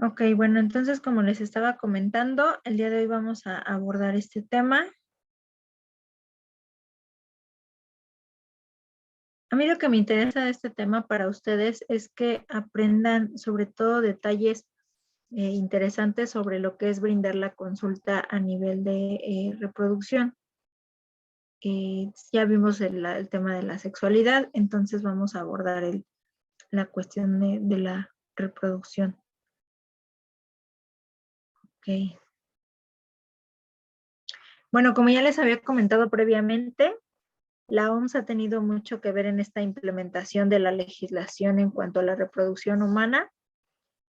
Ok, bueno, entonces como les estaba comentando, el día de hoy vamos a abordar este tema. A mí lo que me interesa de este tema para ustedes es que aprendan sobre todo detalles interesantes sobre lo que es brindar la consulta a nivel de reproducción. Ya vimos el tema de la sexualidad, entonces vamos a abordar la cuestión de la reproducción. Ok. Bueno, como ya les había comentado previamente, la OMS ha tenido mucho que ver en esta implementación de la legislación en cuanto a la reproducción humana,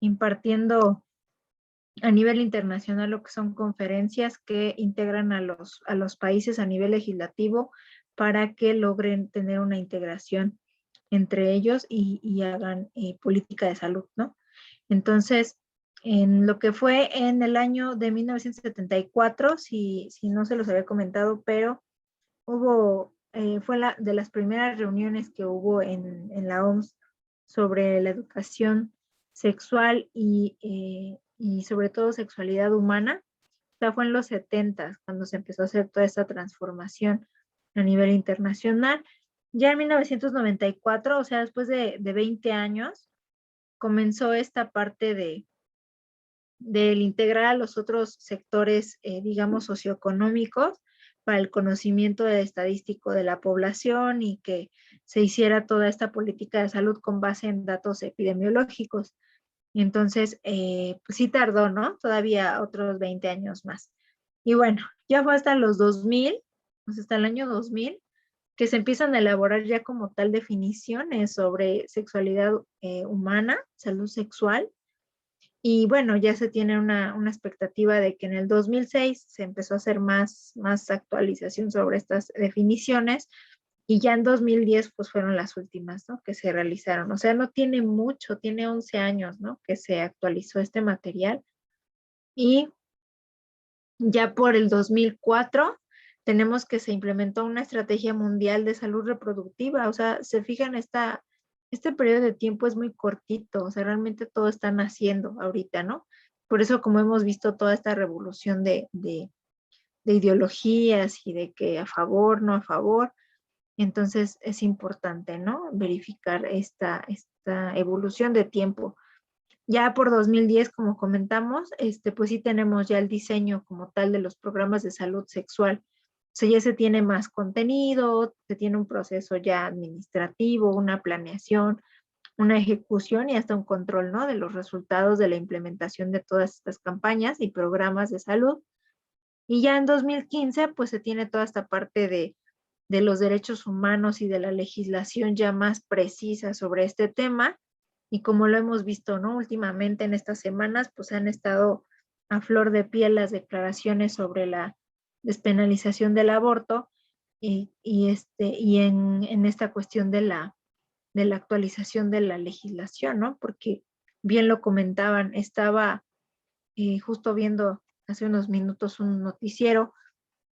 impartiendo a nivel internacional lo que son conferencias que integran a los países a nivel legislativo para que logren tener una integración entre ellos y hagan política de salud, ¿no? Entonces, en lo que fue en el año de 1974, si no se los había comentado, pero fue de las primeras reuniones que hubo en la OMS sobre la educación sexual y sobre todo sexualidad humana. O sea, fue en los 70 cuando se empezó a hacer toda esta transformación a nivel internacional. Ya en 1994, o sea, después de 20 años, comenzó esta parte del integrar a los otros sectores, digamos, socioeconómicos para el conocimiento estadístico de la población y que se hiciera toda esta política de salud con base en datos epidemiológicos. Y entonces, pues sí tardó, ¿no? Todavía otros 20 años más. Y bueno, ya fue hasta los 2000, pues hasta el año 2000, que se empiezan a elaborar ya como tal definiciones sobre sexualidad humana, salud sexual, y bueno, ya se tiene una expectativa de que en el 2006 se empezó a hacer más actualización sobre estas definiciones y ya en 2010 pues fueron las últimas, ¿no? Que se realizaron. O sea, no tiene mucho, tiene 11 años, ¿no? Que se actualizó este material y ya por el 2004 tenemos que se implementó una estrategia mundial de salud reproductiva. O sea, se fijan, este periodo de tiempo es muy cortito. O sea, realmente todo está naciendo ahorita, ¿no? Por eso, como hemos visto toda esta revolución de ideologías y de que a favor, no a favor, entonces es importante, ¿no? Verificar esta evolución de tiempo. Ya por 2010, como comentamos, pues sí tenemos ya el diseño como tal de los programas de salud sexual. O sea, ya se tiene más contenido, se tiene un proceso ya administrativo, una planeación, una ejecución y hasta un control, ¿no? De los resultados de la implementación de todas estas campañas y programas de salud. Y ya en 2015, pues se tiene toda esta parte de los derechos humanos y de la legislación ya más precisa sobre este tema. Y como lo hemos visto, ¿no? Últimamente en estas semanas, pues han estado a flor de piel las declaraciones sobre la despenalización del aborto y en esta cuestión de la actualización de la legislación, ¿no? Porque bien lo comentaban, estaba justo viendo hace unos minutos un noticiero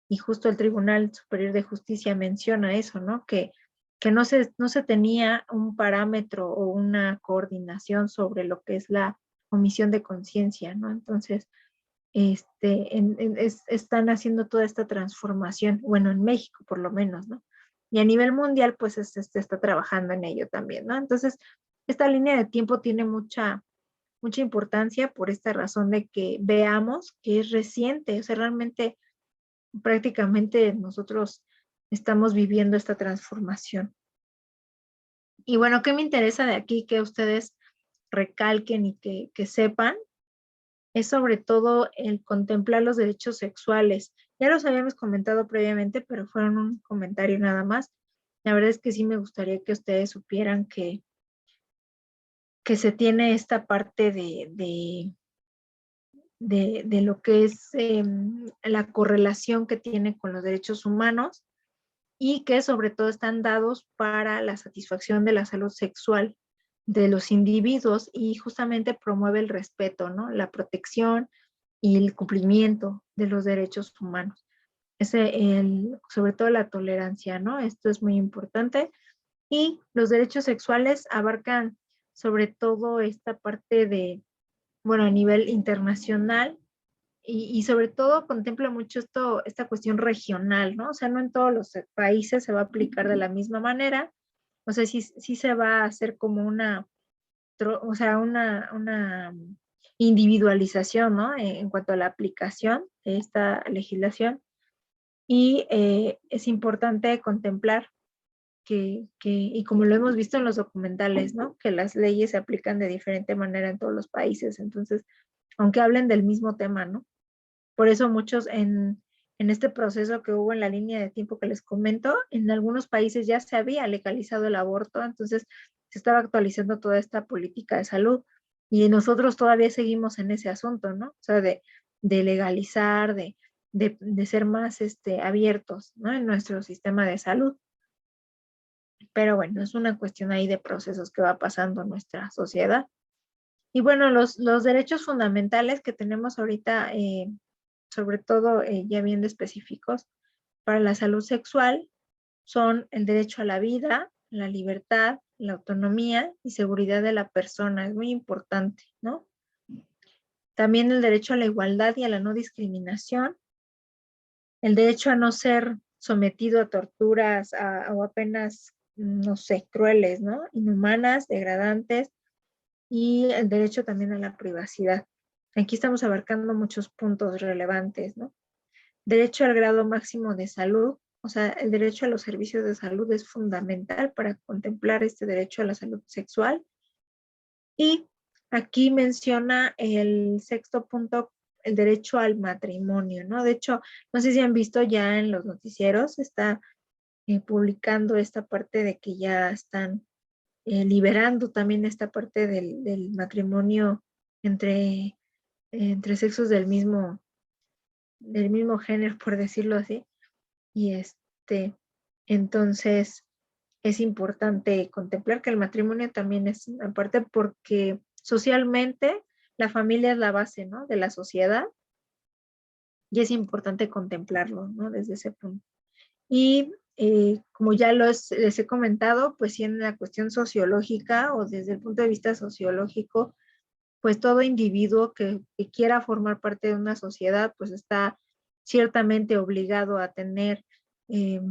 y justo el Tribunal Superior de Justicia menciona eso, ¿no? Que no se tenía un parámetro o una coordinación sobre lo que es la omisión de conciencia, ¿no? Entonces, están haciendo toda esta transformación, bueno, en México por lo menos, ¿no? Y a nivel mundial, pues se está trabajando en ello también, ¿no? Entonces, esta línea de tiempo tiene mucha importancia por esta razón de que veamos que es reciente, o sea, realmente prácticamente nosotros estamos viviendo esta transformación. Y bueno, ¿qué me interesa de aquí que ustedes recalquen y que sepan? Es sobre todo el contemplar los derechos sexuales. Ya los habíamos comentado previamente, pero fueron un comentario nada más. La verdad es que sí me gustaría que ustedes supieran que se tiene esta parte de lo que es la correlación que tiene con los derechos humanos y que sobre todo están dados para la satisfacción de la salud sexual de los individuos y justamente promueve el respeto, ¿no? La protección y el cumplimiento de los derechos humanos. Sobre todo la tolerancia, ¿no? Esto es muy importante. Y los derechos sexuales abarcan sobre todo esta parte bueno, a nivel internacional y sobre todo contempla mucho esta cuestión regional, ¿no? O sea, no en todos los países se va a aplicar de la misma manera, o sea, sí se va a hacer como o sea, una individualización, ¿no? En cuanto a la aplicación de esta legislación. Y es importante contemplar y como lo hemos visto en los documentales, ¿no? Que las leyes se aplican de diferente manera en todos los países. Entonces, aunque hablen del mismo tema, ¿no? Por eso muchos en este proceso que hubo en la línea de tiempo que les comento, en algunos países ya se había legalizado el aborto, entonces se estaba actualizando toda esta política de salud y nosotros todavía seguimos en ese asunto, ¿no? O sea, de legalizar, de ser más abiertos, ¿no? En nuestro sistema de salud. Pero bueno, es una cuestión ahí de procesos que va pasando en nuestra sociedad. Y bueno, los derechos fundamentales que tenemos ahorita, sobre todo ya bien específicos para la salud sexual, son el derecho a la vida, la libertad, la autonomía y seguridad de la persona. Es muy importante, ¿no? También el derecho a la igualdad y a la no discriminación, el derecho a no ser sometido a torturas o apenas, no sé, crueles, ¿no? Inhumanas, degradantes, y el derecho también a la privacidad. Aquí estamos abarcando muchos puntos relevantes, ¿no? Derecho al grado máximo de salud, o sea, el derecho a los servicios de salud es fundamental para contemplar este derecho a la salud sexual. Y aquí menciona el sexto punto, el derecho al matrimonio, ¿no? De hecho, no sé si han visto ya en los noticieros, está publicando esta parte de que ya están liberando también esta parte del matrimonio entre sexos del mismo género, por decirlo así. Y entonces es importante contemplar que el matrimonio también es una parte porque socialmente la familia es la base, ¿no? De la sociedad y es importante contemplarlo, ¿no? Desde ese punto. Y como ya les he comentado, pues sí en la cuestión sociológica o desde el punto de vista sociológico, pues todo individuo que quiera formar parte de una sociedad, pues está ciertamente obligado a tener eh,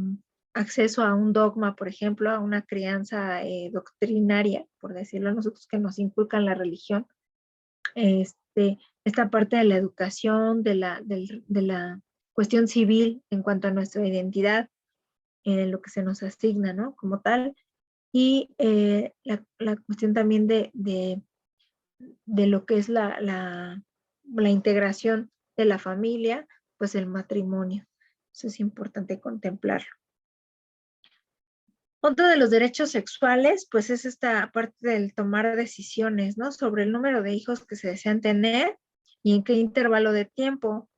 acceso a un dogma, por ejemplo, a una crianza doctrinaria, por decirlo a nosotros, que nos inculcan la religión, esta parte de la educación, de la cuestión civil en cuanto a nuestra identidad, en lo que se nos asigna, ¿no? Como tal, y la cuestión también de lo que es la integración de la familia, pues el matrimonio. Eso es importante contemplarlo. Otro de los derechos sexuales, pues es esta parte del tomar decisiones, ¿no? Sobre el número de hijos que se desean tener y en qué intervalo de tiempo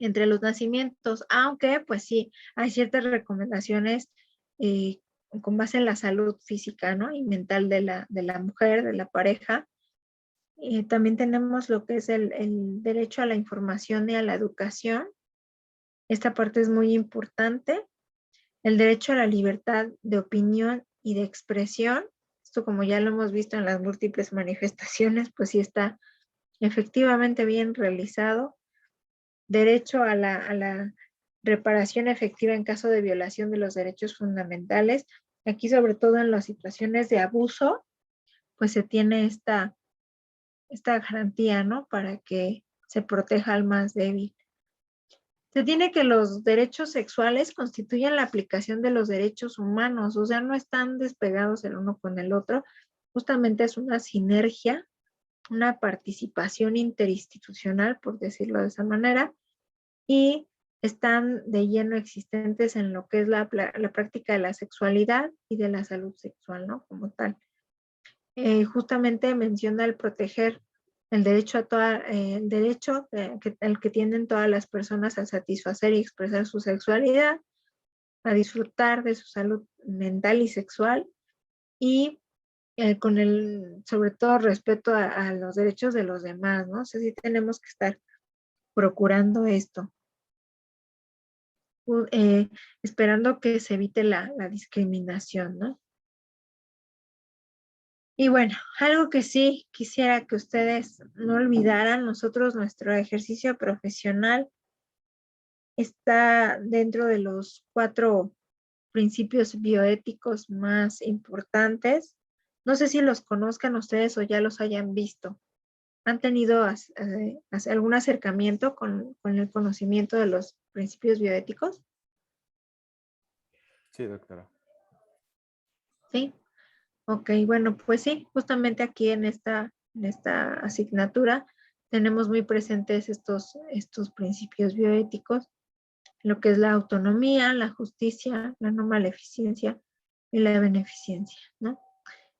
entre los nacimientos, aunque pues sí, hay ciertas recomendaciones eh, con base en la salud física, ¿no? Y mental de la mujer, de la pareja. También tenemos lo que es el derecho a la información y a la educación. Esta parte es muy importante. El derecho a la libertad de opinión y de expresión. Esto, como ya lo hemos visto en las múltiples manifestaciones, pues sí está efectivamente bien realizado. Derecho a la reparación efectiva en caso de violación de los derechos fundamentales. Aquí, sobre todo en las situaciones de abuso, pues se tiene esta garantía, ¿no? Para que se proteja al más débil. Se tiene que los derechos sexuales constituyen la aplicación de los derechos humanos, o sea, no están despegados el uno con el otro, justamente es una sinergia, una participación interinstitucional, por decirlo de esa manera, y están de lleno existentes en lo que es la práctica de la sexualidad y de la salud sexual, ¿no? Como tal. Justamente menciona el proteger el derecho el derecho el que tienen todas las personas a satisfacer y expresar su sexualidad, a disfrutar de su salud mental y sexual y con sobre todo respeto a los derechos de los demás, ¿no? O sea, sí tenemos que estar procurando esto, eh, esperando que se evite la discriminación, ¿no? Y bueno, algo que sí quisiera que ustedes no olvidaran, nosotros nuestro ejercicio profesional está dentro de los 4 principios bioéticos más importantes. No sé si los conozcan ustedes o ya los hayan visto. ¿Han tenido algún acercamiento con el conocimiento de los principios bioéticos? Sí, doctora. Sí. Ok, bueno, pues sí, justamente aquí en esta asignatura tenemos muy presentes estos principios bioéticos, lo que es la autonomía, la justicia, la no maleficencia y la beneficencia, ¿no?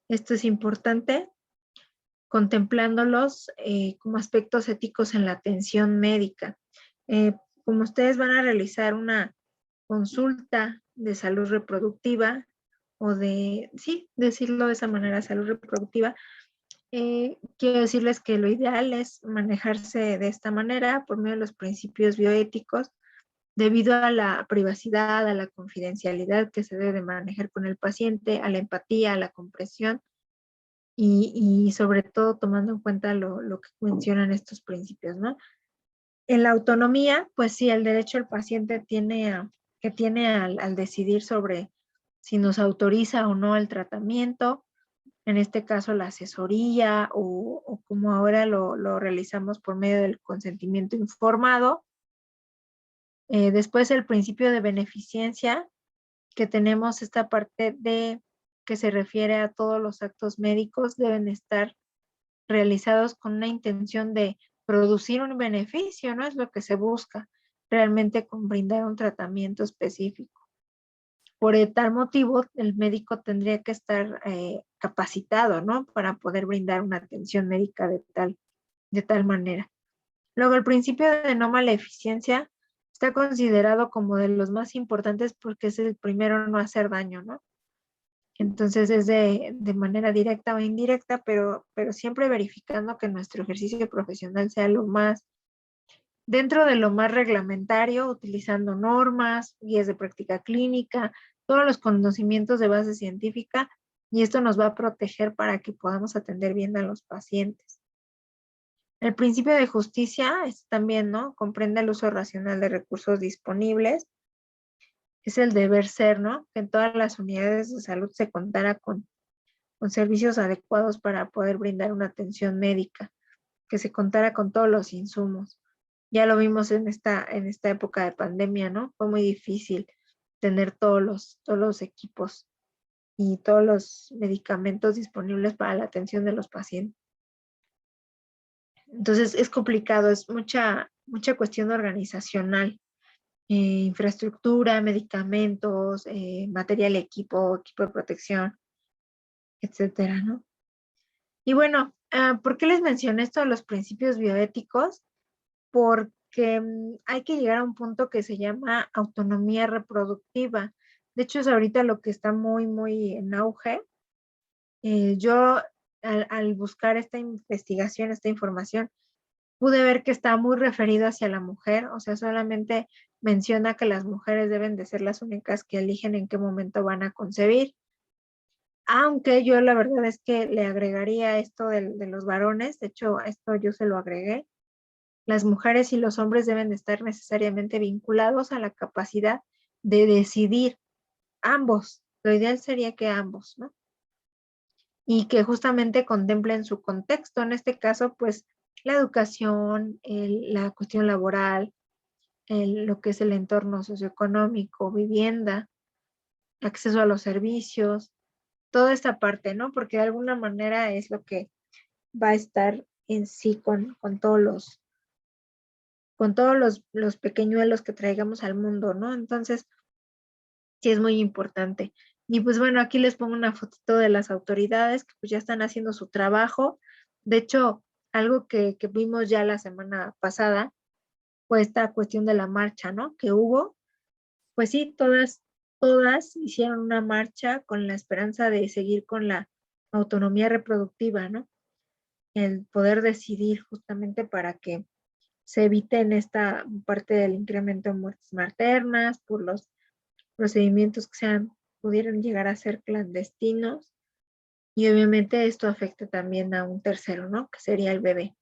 Esto es importante contemplándolos como aspectos éticos en la atención médica. Eh, Como ustedes van a realizar una consulta de salud reproductiva o sí, decirlo de esa manera, salud reproductiva, quiero decirles que lo ideal es manejarse de esta manera por medio de los principios bioéticos, debido a la privacidad, a la confidencialidad que se debe de manejar con el paciente, a la empatía, a la comprensión y sobre todo tomando en cuenta lo que mencionan estos principios, ¿no? En la autonomía, pues sí, el derecho del paciente que tiene al decidir sobre si nos autoriza o no el tratamiento, en este caso la asesoría o como ahora lo realizamos por medio del consentimiento informado. Después el principio de beneficencia, que tenemos esta parte de que se refiere a todos los actos médicos deben estar realizados con una intención de producir un beneficio, ¿no? Es lo que se busca realmente con brindar un tratamiento específico. Por tal motivo, el médico tendría que estar capacitado, ¿no? Para poder brindar una atención médica de tal manera. Luego, el principio de no maleficencia está considerado como de los más importantes porque es el primero en no hacer daño, ¿no? Entonces es de manera directa o indirecta, pero siempre verificando que nuestro ejercicio profesional sea dentro de lo más reglamentario, utilizando normas, guías de práctica clínica, todos los conocimientos de base científica, y esto nos va a proteger para que podamos atender bien a los pacientes. El principio de justicia es también, ¿no? Comprende el uso racional de recursos disponibles. Es el deber ser, ¿no? Que en todas las unidades de salud se contara con servicios adecuados para poder brindar una atención médica, que se contara con todos los insumos. Ya lo vimos en esta época de pandemia, ¿no? Fue muy difícil tener todos los equipos y todos los medicamentos disponibles para la atención de los pacientes. Entonces es complicado, es mucha cuestión organizacional, infraestructura, medicamentos, material, equipo de protección, etcétera, ¿no? Y bueno, ¿por qué les mencioné esto de los principios bioéticos? Porque hay que llegar a un punto que se llama autonomía reproductiva. De hecho, es ahorita lo que está muy, muy en auge. Yo, al buscar esta investigación, esta información, pude ver que está muy referido hacia la mujer, o sea, solamente menciona que las mujeres deben de ser las únicas que eligen en qué momento van a concebir. Aunque yo la verdad es que le agregaría esto de los varones, de hecho, esto yo se lo agregué. Las mujeres y los hombres deben de estar necesariamente vinculados a la capacidad de decidir ambos. Lo ideal sería que ambos, ¿no? Y que justamente contemplen su contexto, en este caso, pues la educación, la cuestión laboral, lo que es el entorno socioeconómico, vivienda, acceso a los servicios, toda esta parte, ¿no? Porque de alguna manera es lo que va a estar en sí con todos los pequeñuelos que traigamos al mundo, ¿no? Entonces, sí es muy importante. Y pues bueno, aquí les pongo una fotito de las autoridades que pues ya están haciendo su trabajo. De hecho, algo que vimos ya la semana pasada fue esta cuestión de la marcha, ¿no? Que hubo. Pues sí, todas hicieron una marcha con la esperanza de seguir con la autonomía reproductiva, ¿no? El poder decidir justamente para que se eviten esta parte del incremento de muertes maternas por los procedimientos que pudieran llegar a ser clandestinos. Y obviamente esto afecta también a un tercero, ¿no? Que sería el bebé.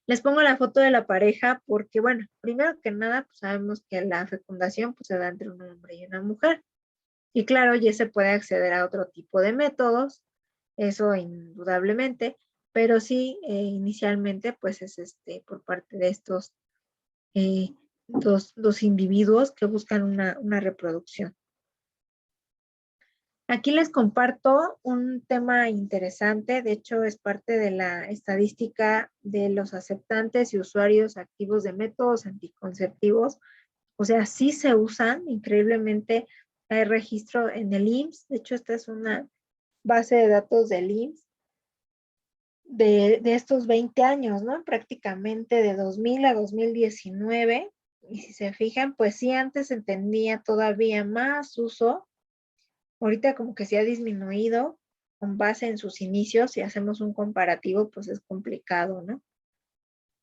Les pongo la foto de la pareja porque, bueno, primero que nada, pues sabemos que la fecundación pues, se da entre un hombre y una mujer. Y claro, ya se puede acceder a otro tipo de métodos, eso indudablemente, pero sí, inicialmente, pues es por parte de estos eh, dos individuos que buscan una reproducción. Aquí les comparto un tema interesante, de hecho es parte de la estadística de los aceptantes y usuarios activos de métodos anticonceptivos. O sea, sí se usan, increíblemente hay registro en el IMSS, de hecho esta es una base de datos del IMSS de estos 20 años, ¿no? Prácticamente de 2000 a 2019. Y si se fijan, pues sí, antes se entendía todavía más uso. Ahorita como que se ha disminuido con base en sus inicios. Si hacemos un comparativo, pues es complicado, ¿no?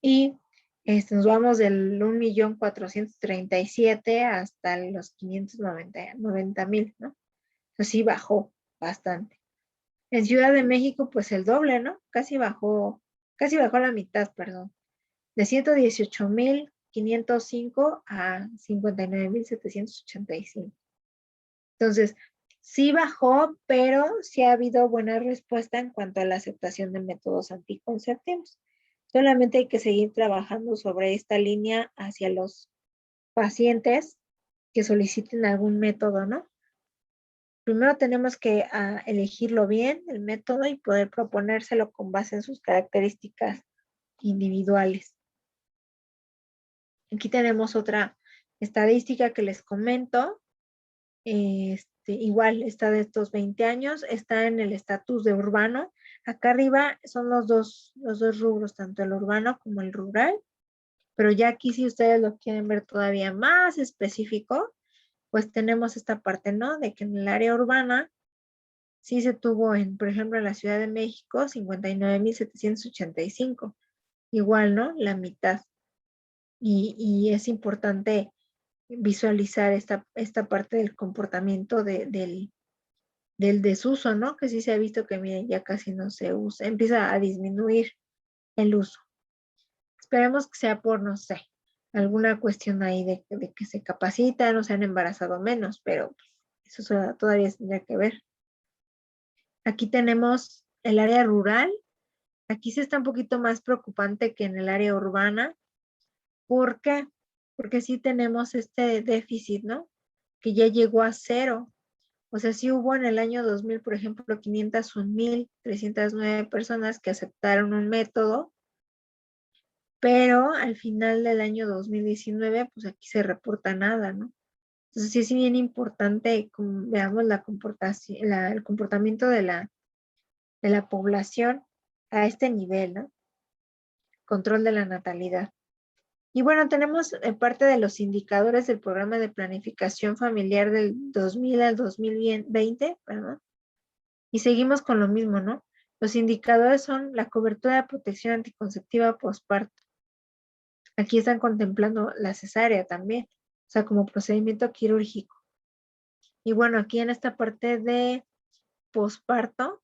Y nos vamos del 1.437.000 hasta los 590.000, ¿no? Entonces sí bajó bastante. En Ciudad de México, pues el doble, ¿no? Casi bajó la mitad, perdón. De 118.505 a 59.785. Entonces, sí bajó, pero sí ha habido buena respuesta en cuanto a la aceptación de métodos anticonceptivos. Solamente hay que seguir trabajando sobre esta línea hacia los pacientes que soliciten algún método, ¿no? Primero tenemos que elegirlo bien, el método, y poder proponérselo con base en sus características individuales. Aquí tenemos otra estadística que les comento. Igual está de estos 20 años, está en el estatus de urbano. Acá arriba son los dos rubros, tanto el urbano como el rural. Pero ya aquí, si ustedes lo quieren ver todavía más específico, pues tenemos esta parte, ¿no? De que en el área urbana sí se tuvo, por ejemplo, en la Ciudad de México, 59.785. Igual, ¿no? La mitad. Y es importante visualizar esta parte del comportamiento del desuso, ¿no? Que sí se ha visto que, miren, ya casi no se usa, empieza a disminuir el uso. Esperemos que sea por, no sé, alguna cuestión ahí de que se capacitan o se han embarazado menos, pero eso todavía se tendría que ver. Aquí tenemos el área rural. Aquí sí está un poquito más preocupante que en el área urbana. ¿Por qué? Porque sí tenemos este déficit, ¿no? Que ya llegó a cero. O sea, sí hubo en el año 2000, por ejemplo, 501.309 personas que aceptaron un método, pero al final del año 2019, pues aquí se reporta nada, ¿no? Entonces sí es bien importante, veamos el comportamiento de la población a este nivel, ¿no? Control de la natalidad. Y bueno, tenemos parte de los indicadores del programa de planificación familiar del 2000 al 2020, perdón, y seguimos con lo mismo, ¿no? Los indicadores son la cobertura de protección anticonceptiva postparto. Aquí están contemplando la cesárea también, o sea, como procedimiento quirúrgico. Y bueno, aquí en esta parte de postparto,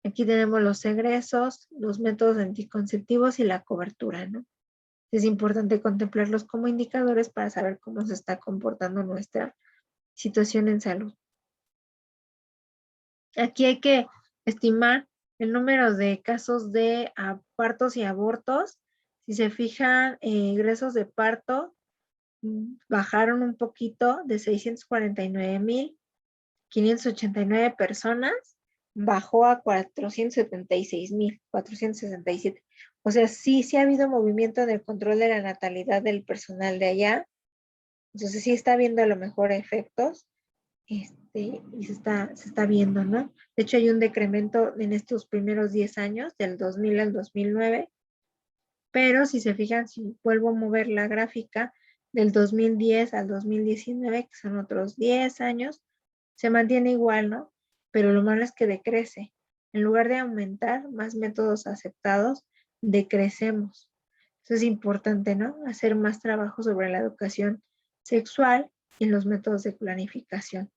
aquí tenemos los egresos, los métodos anticonceptivos y la cobertura, ¿no? Es importante contemplarlos como indicadores para saber cómo se está comportando nuestra situación en salud. Aquí hay que estimar el número de casos de partos y abortos. Si se fijan, egresos de parto bajaron un poquito de 649.589 personas, bajó a 476.467. O sea, sí ha habido movimiento en el control de la natalidad del personal de allá. Entonces sí está viendo a lo mejor efectos, y se está viendo, ¿no? De hecho, hay un decremento en estos primeros 10 años, del 2000 al 2009, pero si se fijan, si vuelvo a mover la gráfica del 2010 al 2019, que son otros 10 años, se mantiene igual, ¿no? Pero lo malo es que decrece. En lugar de aumentar más métodos aceptados, decrecemos. Eso es importante, ¿no? Hacer más trabajo sobre la educación sexual y los métodos de planificación.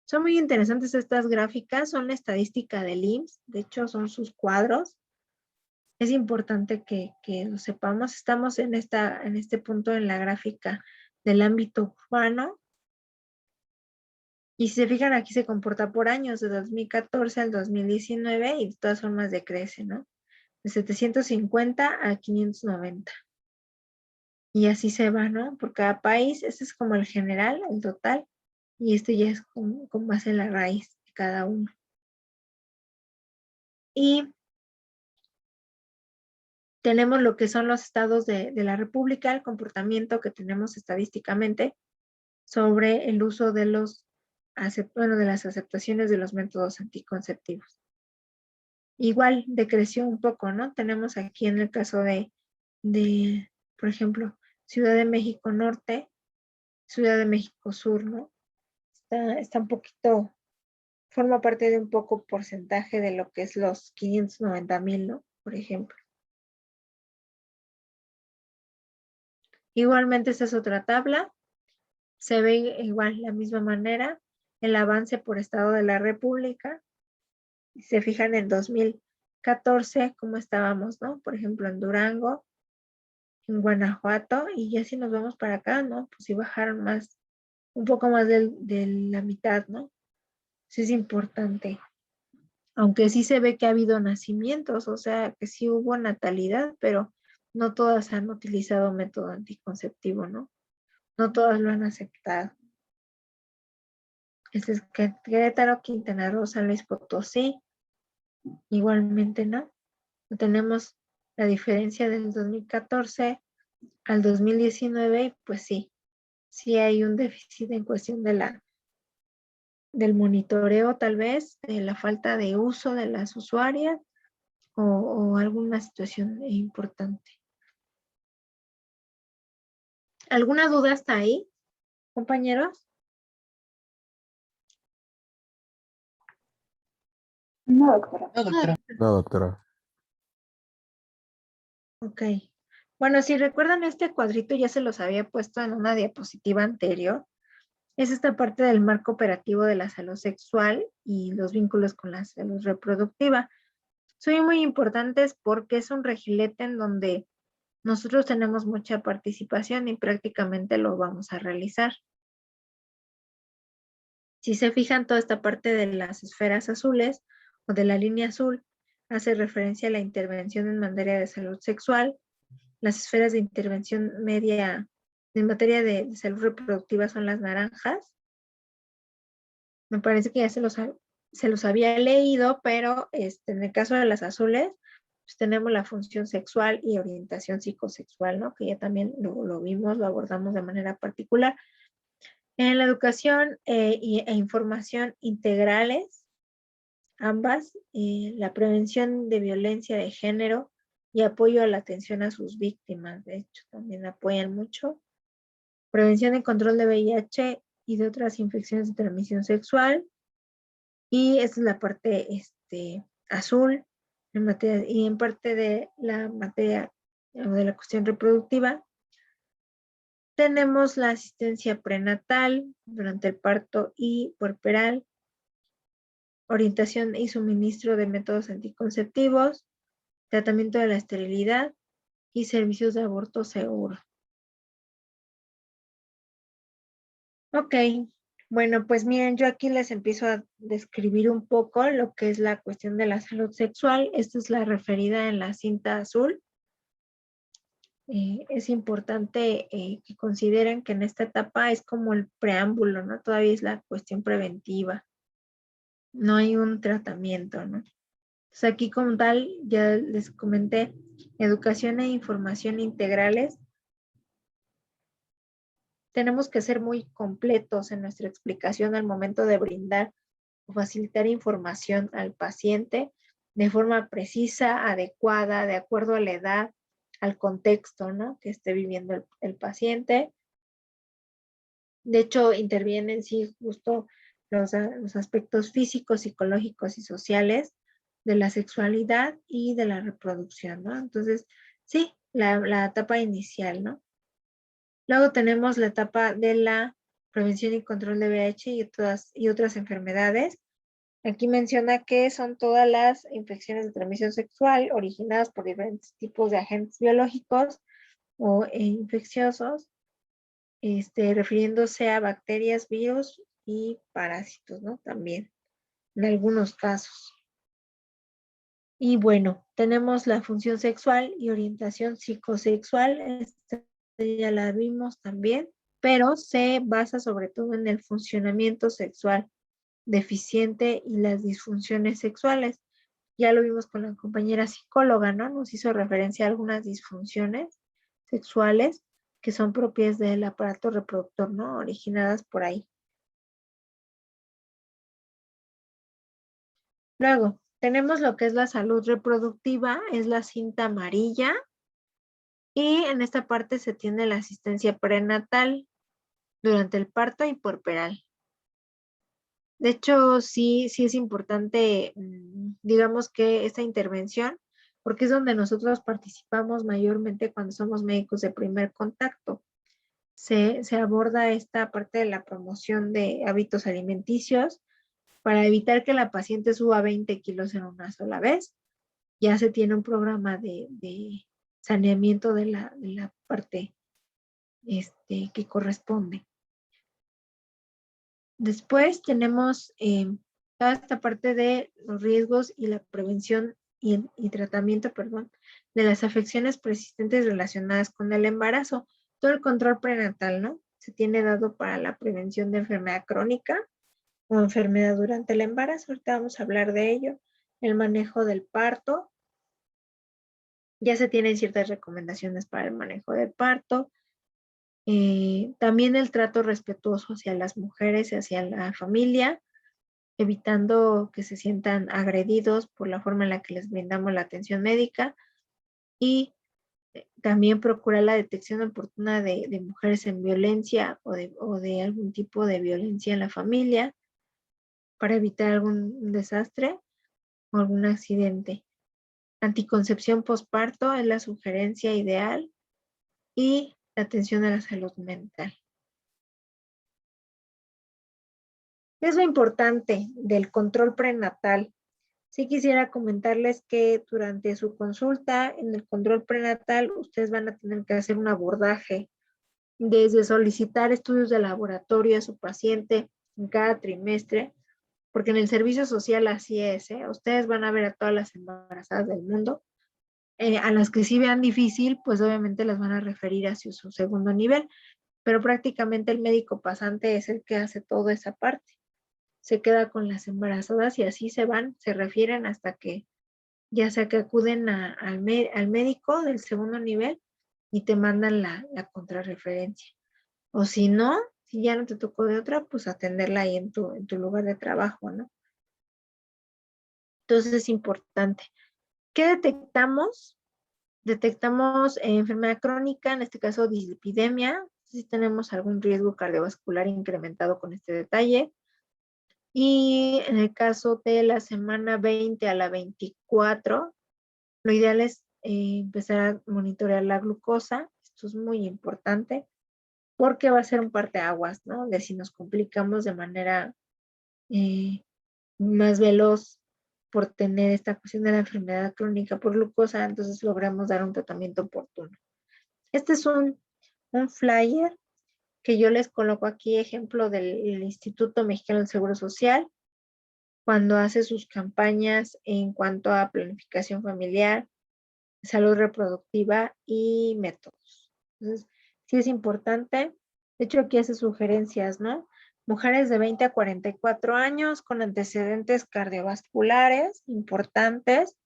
Son muy interesantes estas gráficas, son la estadística del IMSS, de hecho son sus cuadros. Es importante que lo sepamos. Estamos en este punto en la gráfica del ámbito urbano. Y si se fijan, aquí se comporta por años, de 2014 al 2019, y de todas formas decrece, ¿no? De 750 a 590. Y así se va, ¿no? Por cada país. Este es como el general, el total. Y esto ya es con base en la raíz de cada uno. Y tenemos lo que son los estados de la República, el comportamiento que tenemos estadísticamente sobre el uso de de las aceptaciones de los métodos anticonceptivos. Igual decreció un poco, ¿no? Tenemos aquí en el caso por ejemplo, Ciudad de México Norte, Ciudad de México Sur, ¿no? Está un poquito, forma parte de un poco porcentaje de lo que es los 590,000, ¿no? Por ejemplo. Igualmente esta es otra tabla. Se ve igual, la misma manera, el avance por estado de la República. Si se fijan en 2014, cómo estábamos, ¿no? Por ejemplo, en Durango, en Guanajuato, y ya si nos vamos para acá, ¿no? Pues sí bajaron más, un poco más de la mitad, ¿no? Eso es importante. Aunque sí se ve que ha habido nacimientos, o sea, que sí hubo natalidad, pero no todas han utilizado método anticonceptivo, ¿no? No todas lo han aceptado. Este es Querétaro, Quintana Roo, San Luis Potosí, igualmente, ¿no? Tenemos la diferencia del 2014 al 2019, y pues sí hay un déficit en cuestión del monitoreo, tal vez, de la falta de uso de las usuarias o alguna situación importante. ¿Alguna duda hasta ahí, compañeros? No, doctora. No, doctora. No, doctora. Ok. Bueno, si recuerdan, este cuadrito ya se los había puesto en una diapositiva anterior. Es esta parte del marco operativo de la salud sexual y los vínculos con la salud reproductiva. Son muy importantes porque es un regilete en donde nosotros tenemos mucha participación y prácticamente lo vamos a realizar. Si se fijan, toda esta parte de las esferas azules o de la línea azul hace referencia a la intervención en materia de salud sexual. Las esferas de intervención media en materia de salud reproductiva son las naranjas. Me parece que ya se los había leído, pero en el caso de las azules, pues tenemos la función sexual y orientación psicosexual, ¿no? Que ya también lo vimos, lo abordamos de manera particular. En la educación e información integrales, ambas, la prevención de violencia de género y apoyo a la atención a sus víctimas, de hecho, también apoyan mucho. Prevención y control de VIH y de otras infecciones de transmisión sexual. Y esta es la parte azul y en parte de la materia de la cuestión reproductiva. Tenemos la asistencia prenatal durante el parto y puerperal, orientación y suministro de métodos anticonceptivos, tratamiento de la esterilidad y servicios de aborto seguro. Ok, bueno, pues miren, yo aquí les empiezo a describir un poco lo que es la cuestión de la salud sexual. Esta es la referida en la cinta azul. Es importante que consideren que en esta etapa es como el preámbulo, ¿no? Todavía es la cuestión preventiva. No hay un tratamiento, ¿no? Entonces aquí como tal, ya les comenté, educación e información integrales. Tenemos que ser muy completos en nuestra explicación al momento de brindar o facilitar información al paciente de forma precisa, adecuada, de acuerdo a la edad, al contexto, ¿no? Que esté viviendo el paciente. De hecho, intervienen, sí, justo los aspectos físicos, psicológicos y sociales de la sexualidad y de la reproducción, ¿no? Entonces, sí, la etapa inicial, ¿no? Luego tenemos la etapa de la prevención y control de VIH y otras enfermedades. Aquí menciona que son todas las infecciones de transmisión sexual originadas por diferentes tipos de agentes biológicos o infecciosos, refiriéndose a bacterias, virus y parásitos, ¿no? También, en algunos casos. Y bueno, tenemos la función sexual y orientación psicosexual. Esta ya la vimos también, pero se basa sobre todo en el funcionamiento sexual deficiente y las disfunciones sexuales. Ya lo vimos con la compañera psicóloga, ¿no? Nos hizo referencia a algunas disfunciones sexuales que son propias del aparato reproductor, ¿no? Originadas por ahí. Luego, tenemos lo que es la salud reproductiva, es la cinta amarilla. Y en esta parte se tiene la asistencia prenatal durante el parto y puerperal. De hecho, sí es importante, digamos que esta intervención, porque es donde nosotros participamos mayormente cuando somos médicos de primer contacto. Se aborda esta parte de la promoción de hábitos alimenticios para evitar que la paciente suba 20 kilos en una sola vez. Ya se tiene un programa de saneamiento de la parte que corresponde. Después tenemos toda esta parte de los riesgos y la prevención y tratamiento, perdón, de las afecciones persistentes relacionadas con el embarazo. Todo el control prenatal, ¿no? Se tiene dado para la prevención de enfermedad crónica o enfermedad durante el embarazo. Ahorita vamos a hablar de ello. El manejo del parto. Ya se tienen ciertas recomendaciones para el manejo del parto. También el trato respetuoso hacia las mujeres y hacia la familia, evitando que se sientan agredidos por la forma en la que les brindamos la atención médica y también procurar la detección oportuna de mujeres en violencia o de algún tipo de violencia en la familia para evitar algún desastre o algún accidente. Anticoncepción posparto es la sugerencia ideal y la atención a la salud mental. ¿Qué es lo importante del control prenatal? Sí quisiera comentarles que durante su consulta en el control prenatal, ustedes van a tener que hacer un abordaje desde solicitar estudios de laboratorio a su paciente en cada trimestre, porque en el servicio social así es, ¿eh? Ustedes van a ver a todas las embarazadas del mundo, a las que sí vean difícil, pues obviamente las van a referir hacia su segundo nivel, pero prácticamente el médico pasante es el que hace toda esa parte. Se queda con las embarazadas y así se van, se refieren hasta que ya sea que acuden al médico del segundo nivel y te mandan la contrarreferencia. O si no, si ya no te tocó de otra, pues atenderla ahí en tu lugar de trabajo, ¿no? Entonces es importante. ¿Qué detectamos? Detectamos enfermedad crónica, en este caso dislipidemia, si tenemos algún riesgo cardiovascular incrementado con este detalle. Y en el caso de la semana 20 a la 24, lo ideal es empezar a monitorear la glucosa. Esto es muy importante porque va a ser un parteaguas, ¿no? De si nos complicamos de manera más veloz por tener esta cuestión de la enfermedad crónica por glucosa, entonces logramos dar un tratamiento oportuno. Este es un flyer que yo les coloco aquí, ejemplo del Instituto Mexicano del Seguro Social, cuando hace sus campañas en cuanto a planificación familiar, salud reproductiva y métodos. Entonces, sí es importante. De hecho, aquí hace sugerencias, ¿no? Mujeres de 20 a 44 años con antecedentes cardiovasculares importantes,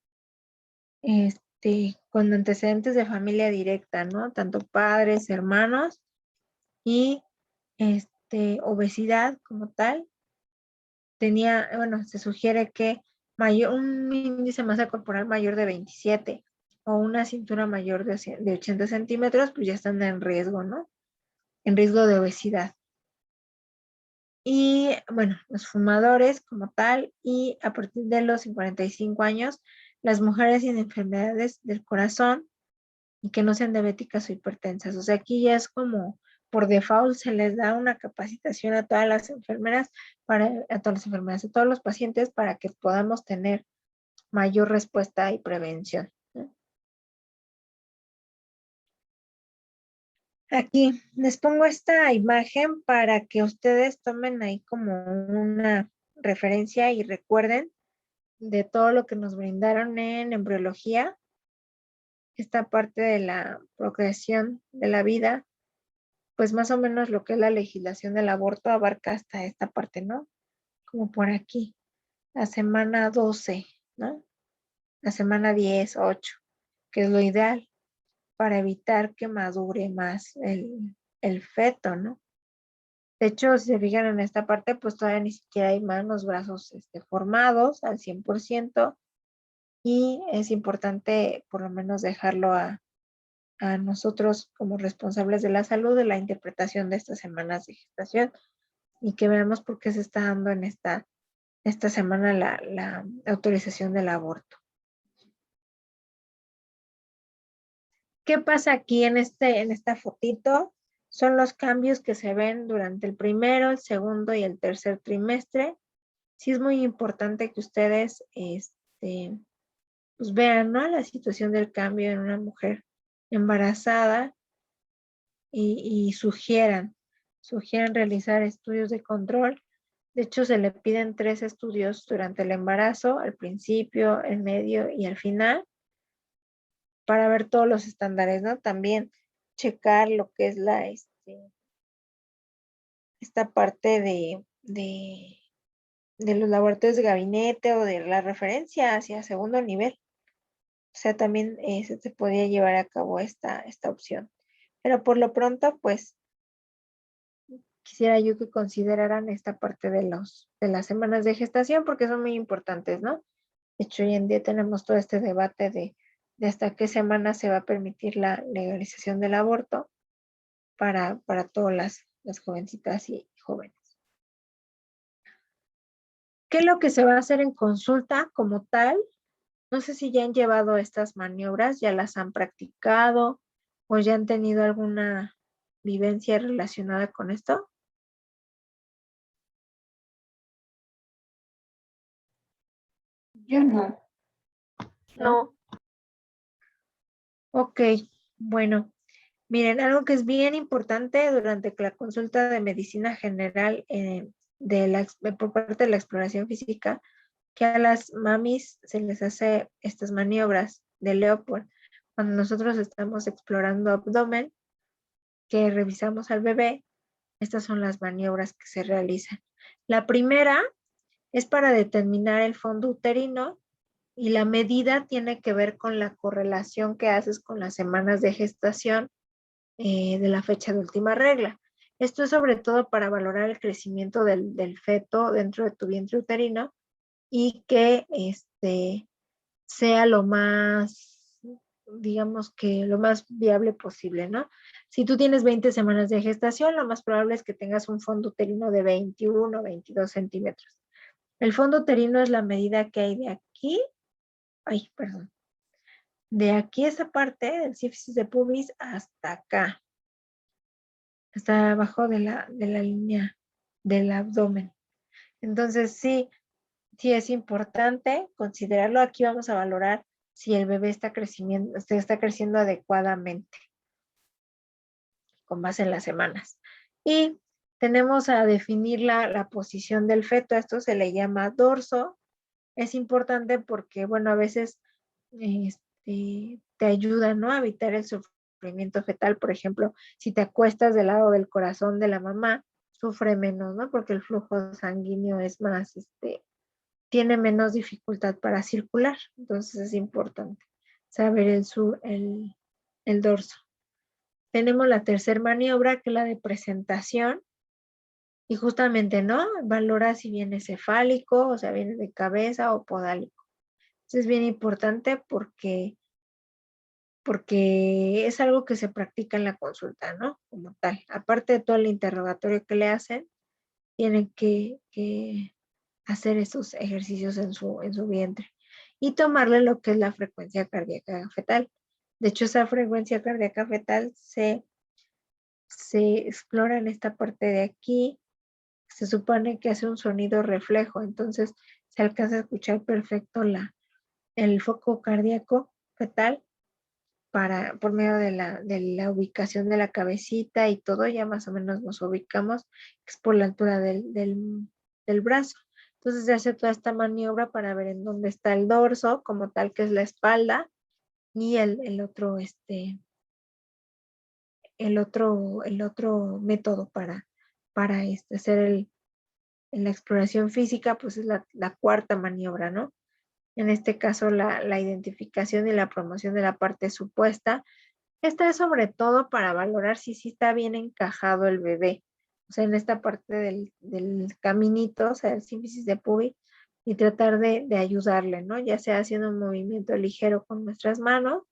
con antecedentes de familia directa, ¿no? Tanto padres, hermanos y obesidad como tal. Se sugiere que un índice de masa corporal mayor de 27 o una cintura mayor de 80 centímetros, pues ya están en riesgo, ¿no? En riesgo de obesidad. Y bueno, los fumadores como tal, y a partir de los 45 años, las mujeres sin enfermedades del corazón y que no sean diabéticas o hipertensas. O sea, aquí ya es como por default se les da una capacitación a todas las enfermeras, a todos los pacientes para que podamos tener mayor respuesta y prevención, ¿no? Aquí les pongo esta imagen para que ustedes tomen ahí como una referencia y recuerden de todo lo que nos brindaron en embriología, esta parte de la procreación de la vida, pues más o menos lo que es la legislación del aborto abarca hasta esta parte, ¿no? Como por aquí, la semana 12, ¿no? La semana 10, 8, que es lo ideal para evitar que madure más el feto, ¿no? De hecho, si se fijan en esta parte, pues todavía ni siquiera hay manos, brazos formados al 100%, y es importante por lo menos dejarlo a nosotros como responsables de la salud, de la interpretación de estas semanas de gestación, y que veamos por qué se está dando en esta semana la autorización del aborto. ¿Qué pasa aquí en esta fotito? Son los cambios que se ven durante el primero, el segundo y el tercer trimestre. Sí es muy importante que ustedes pues vean, ¿no?, la situación del cambio en una mujer embarazada y sugieran realizar estudios de control. De hecho, se le piden 3 estudios durante el embarazo, al principio, el medio y al final, para ver todos los estándares, ¿no? También checar lo que es esta parte de los laboratorios de gabinete o de la referencia hacia segundo nivel. O sea, también se podía llevar a cabo esta opción. Pero por lo pronto, pues, quisiera yo que consideraran esta parte de las semanas de gestación porque son muy importantes, ¿no? De hecho, hoy en día tenemos todo este debate de hasta qué semana se va a permitir la legalización del aborto para todas las jovencitas y jóvenes. ¿Qué es lo que se va a hacer en consulta como tal? No sé si ya han llevado estas maniobras, ya las han practicado o ya han tenido alguna vivencia relacionada con esto. Yo no. No. Ok, bueno, miren, algo que es bien importante durante la consulta de medicina general por parte de la exploración física, que a las mamis se les hace estas maniobras de Leopold. Cuando nosotros estamos explorando abdomen, que revisamos al bebé, estas son las maniobras que se realizan. La primera es para determinar el fondo uterino y la medida tiene que ver con la correlación que haces con las semanas de gestación de la fecha de última regla. Esto es sobre todo para valorar el crecimiento del feto dentro de tu vientre uterino y que sea lo más, digamos que lo más viable posible, ¿no? Si tú tienes 20 semanas de gestación, lo más probable es que tengas un fondo uterino de 21 o 22 centímetros. El fondo uterino es la medida que hay de aquí, de aquí esa parte del sífisis de pubis hasta acá, hasta abajo de la línea del abdomen. Entonces, sí es importante considerarlo. Aquí vamos a valorar si el bebé está creciendo adecuadamente con base en las semanas. Y tenemos a definir la posición del feto. Esto se le llama dorso. Es importante porque, bueno, a veces te ayuda, ¿no?, a evitar el sufrimiento fetal. Por ejemplo, si te acuestas del lado del corazón de la mamá, sufre menos, ¿no? Porque el flujo sanguíneo es más, tiene menos dificultad para circular. Entonces es importante saber el dorso. Tenemos la tercera maniobra, que es la de presentación. Y justamente, ¿no?, valora si viene cefálico, o sea, viene de cabeza o podálico. Entonces es bien importante porque es algo que se practica en la consulta, ¿no? Como tal. Aparte de todo el interrogatorio que le hacen, tienen que hacer esos ejercicios en su vientre y tomarle lo que es la frecuencia cardíaca fetal. De hecho, esa frecuencia cardíaca fetal se se explora en esta parte de aquí, se supone que hace un sonido reflejo, entonces se alcanza a escuchar perfecto el foco cardíaco fetal por medio de la ubicación de la cabecita y todo, ya más o menos nos ubicamos, es por la altura del brazo. Entonces se hace toda esta maniobra para ver en dónde está el dorso, como tal que es la espalda, y el otro método para hacer en la exploración física, pues es la cuarta maniobra, ¿no? En este caso, la identificación y la promoción de la parte supuesta. Esta es sobre todo para valorar si sí está bien encajado el bebé. O sea, en esta parte del caminito, o sea, el sínfisis de Puby, y tratar de ayudarle, ¿no? Ya sea haciendo un movimiento ligero con nuestras manos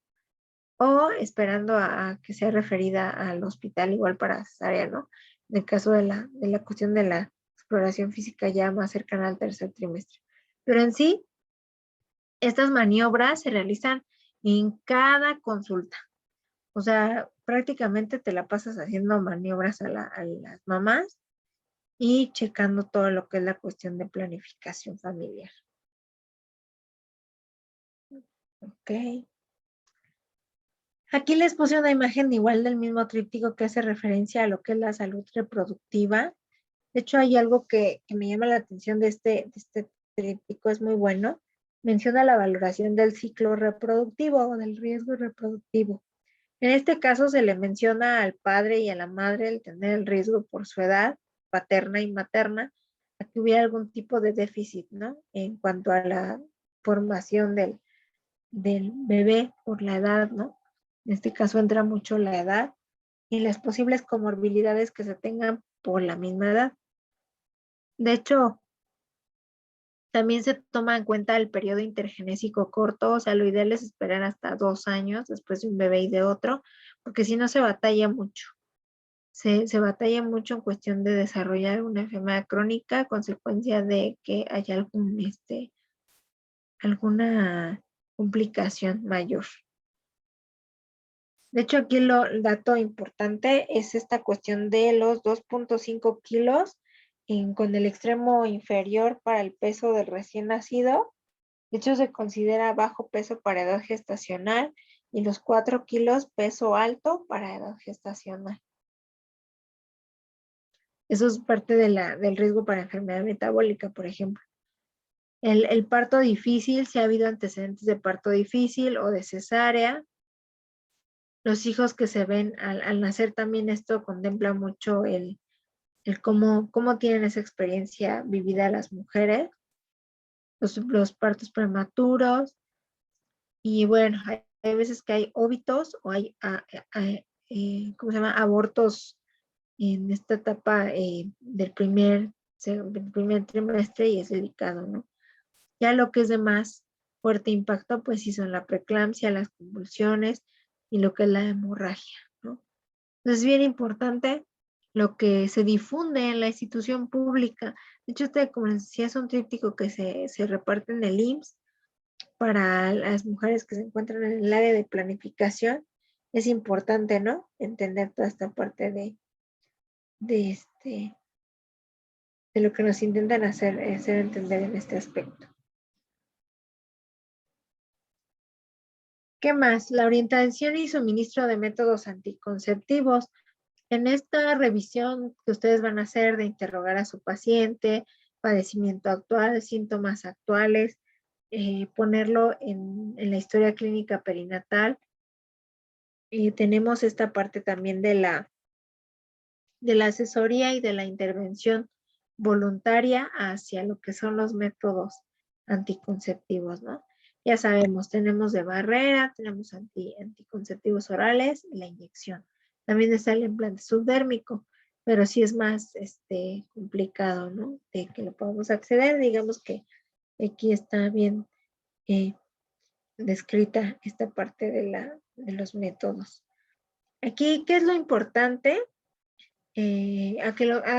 o esperando a que sea referida al hospital igual para cesárea, ¿no? En el caso de la cuestión de la exploración física ya más cercana al tercer trimestre. Pero en sí, estas maniobras se realizan en cada consulta. O sea, prácticamente te la pasas haciendo maniobras a las mamás y checando todo lo que es la cuestión de planificación familiar. Ok. Aquí les puse una imagen igual del mismo tríptico que hace referencia a lo que es la salud reproductiva. De hecho, hay algo que me llama la atención de este tríptico, es muy bueno. Menciona la valoración del ciclo reproductivo o del riesgo reproductivo. En este caso se le menciona al padre y a la madre el tener el riesgo por su edad paterna y materna a que hubiera algún tipo de déficit, ¿no? En cuanto a la formación del bebé por la edad, ¿no? En este caso entra mucho la edad y las posibles comorbilidades que se tengan por la misma edad. De hecho, también se toma en cuenta el periodo intergenésico corto, o sea, lo ideal es esperar hasta 2 años después de un bebé y de otro, porque si no se batalla mucho. Se batalla mucho en cuestión de desarrollar una enfermedad crónica a consecuencia de que haya alguna complicación mayor. De hecho, aquí el dato importante es esta cuestión de los 2.5 kilos con el extremo inferior para el peso del recién nacido. De hecho, se considera bajo peso para edad gestacional y los 4 kilos peso alto para edad gestacional. Eso es parte del riesgo para enfermedad metabólica, por ejemplo. El parto difícil, si ha habido antecedentes de parto difícil o de cesárea. Los hijos que se ven al nacer también esto contempla mucho el cómo tienen esa experiencia vivida las mujeres, los partos prematuros. Y bueno, hay veces que hay óbitos o hay, ¿cómo se llama? Abortos en esta etapa del primer trimestre y es delicado, ¿no? Ya lo que es de más fuerte impacto, pues sí son la preeclampsia, las convulsiones y lo que es la hemorragia, ¿no? Entonces es bien importante lo que se difunde en la institución pública. De hecho, como les decía, es un tríptico que se reparte en el IMSS para las mujeres que se encuentran en el área de planificación. Es importante, ¿no? Entender toda esta parte de este de lo que nos intentan hacer entender en este aspecto. ¿Qué más? La orientación y suministro de métodos anticonceptivos. En esta revisión que ustedes van a hacer de interrogar a su paciente, padecimiento actual, síntomas actuales, ponerlo en la historia clínica perinatal. Tenemos esta parte también de la asesoría y de la intervención voluntaria hacia lo que son los métodos anticonceptivos, ¿no? Ya sabemos, tenemos de barrera, tenemos anticonceptivos orales y la inyección. También está el implante subdérmico, pero sí es más complicado, ¿no? De que lo podamos acceder. Digamos que aquí está bien descrita esta parte de los métodos. Aquí, ¿qué es lo importante? ¿A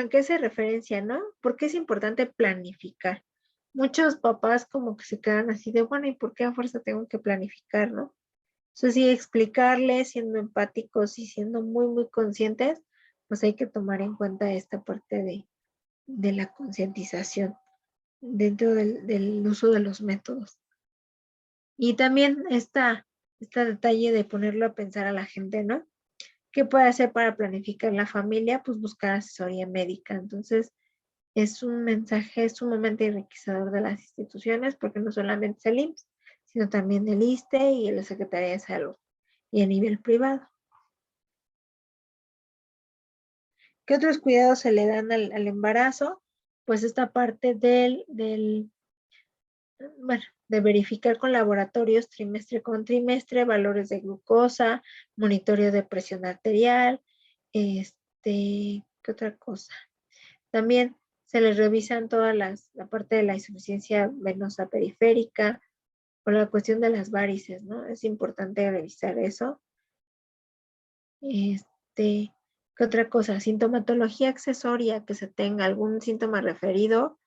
qué se referencia, no? Porque es importante planificar. Muchos papás como que se quedan así de, bueno, ¿y por qué a fuerza tengo que planificar, no? Eso sí, explicarles, siendo empáticos y siendo muy, muy conscientes pues hay que tomar en cuenta esta parte de la concientización dentro del uso de los métodos. Y también este detalle de ponerlo a pensar a la gente, ¿no? ¿Qué puede hacer para planificar la familia? Pues buscar asesoría médica. Entonces, es un mensaje sumamente enriquecedor de las instituciones, porque no solamente es el IMSS, sino también el ISSSTE y la Secretaría de Salud, y a nivel privado. ¿Qué otros cuidados se le dan al embarazo? Pues esta parte bueno, de verificar con laboratorios trimestre con trimestre valores de glucosa, monitoreo de presión arterial, ¿qué otra cosa? También se les revisan la parte de la insuficiencia venosa periférica o la cuestión de las varices, ¿no? Es importante revisar eso. ¿Qué otra cosa? Sintomatología accesoria, que se tenga algún síntoma referido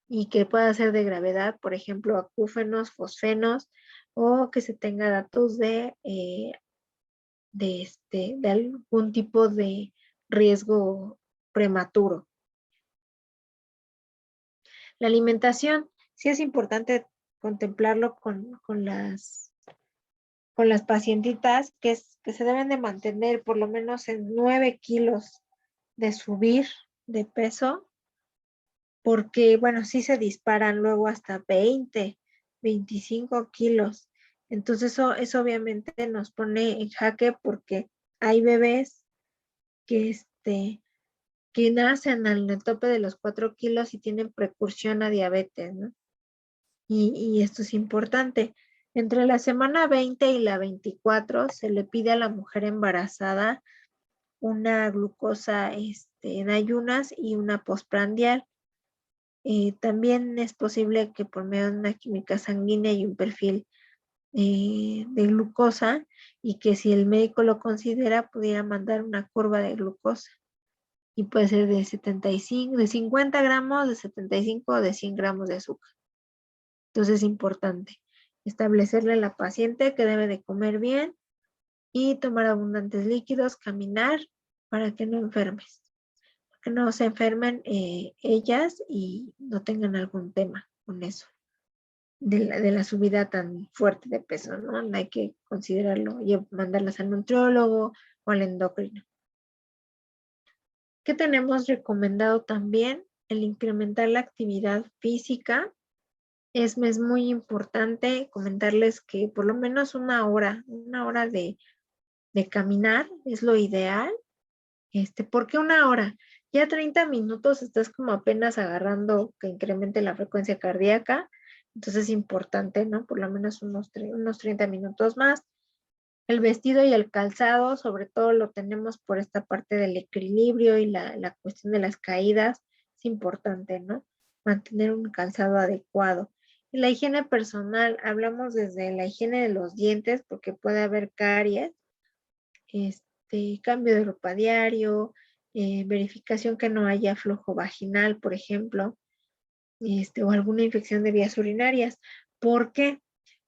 y que pueda ser de gravedad, por ejemplo, acúfenos, fosfenos, o que se tenga datos de algún tipo de riesgo prematuro. La alimentación, sí es importante contemplarlo con las pacientitas que se deben de mantener por lo menos en 9 kilos de subir de peso, porque, bueno, sí se disparan luego hasta 20, 25 kilos. Entonces eso obviamente nos pone en jaque, porque hay bebés que, que nacen al tope de los 4 kilos y tienen precursión a diabetes, ¿no? Y esto es importante. Entre la semana 20 y la 24 se le pide a la mujer embarazada una glucosa en ayunas y una postprandial. También es posible que por medio de una química sanguínea y un perfil de glucosa, y que si el médico lo considera pudiera mandar una curva de glucosa, y puede ser de 75, de 50 gramos, de 75 o de 100 gramos de azúcar. Entonces es importante establecerle a la paciente que debe de comer bien y tomar abundantes líquidos, caminar para que no enfermes, que no se enfermen ellas y no tengan algún tema con eso, de la subida tan fuerte de peso, ¿no? No hay que considerarlo y mandarlas al nutriólogo o al endocrino. ¿Qué tenemos recomendado también? El incrementar la actividad física. Es muy importante comentarles que por lo menos una hora de caminar es lo ideal. ¿Por qué una hora? Ya 30 minutos estás como apenas agarrando que incremente la frecuencia cardíaca. Entonces es importante, ¿no? Por lo menos unos 30 minutos más. El vestido y el calzado, sobre todo lo tenemos por esta parte del equilibrio y la cuestión de las caídas. Es importante, ¿no? Mantener un calzado adecuado. Y la higiene personal, hablamos desde la higiene de los dientes, porque puede haber caries, cambio de ropa diario, verificación que no haya flujo vaginal, por ejemplo, o alguna infección de vías urinarias. ¿Por qué?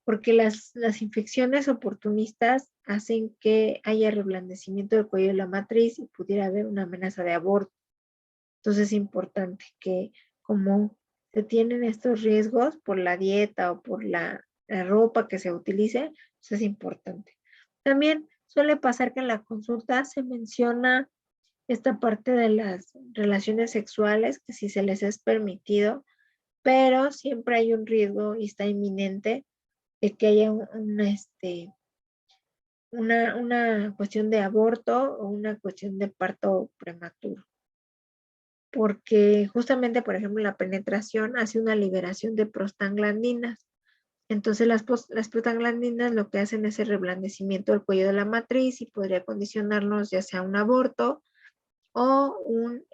Porque las infecciones oportunistas hacen que haya reblandecimiento del cuello de la matriz y pudiera haber una amenaza de aborto. Entonces es importante que, como se tienen estos riesgos por la dieta o por la ropa que se utilice, pues es importante. También suele pasar que en la consulta se menciona esta parte de las relaciones sexuales, que si se les es permitido, pero siempre hay un riesgo y está inminente de que haya una cuestión de aborto o una cuestión de parto prematuro. Porque justamente, por ejemplo, la penetración hace una liberación de prostaglandinas. Entonces las prostaglandinas lo que hacen es el reblandecimiento del cuello de la matriz y podría condicionarnos ya sea un aborto o un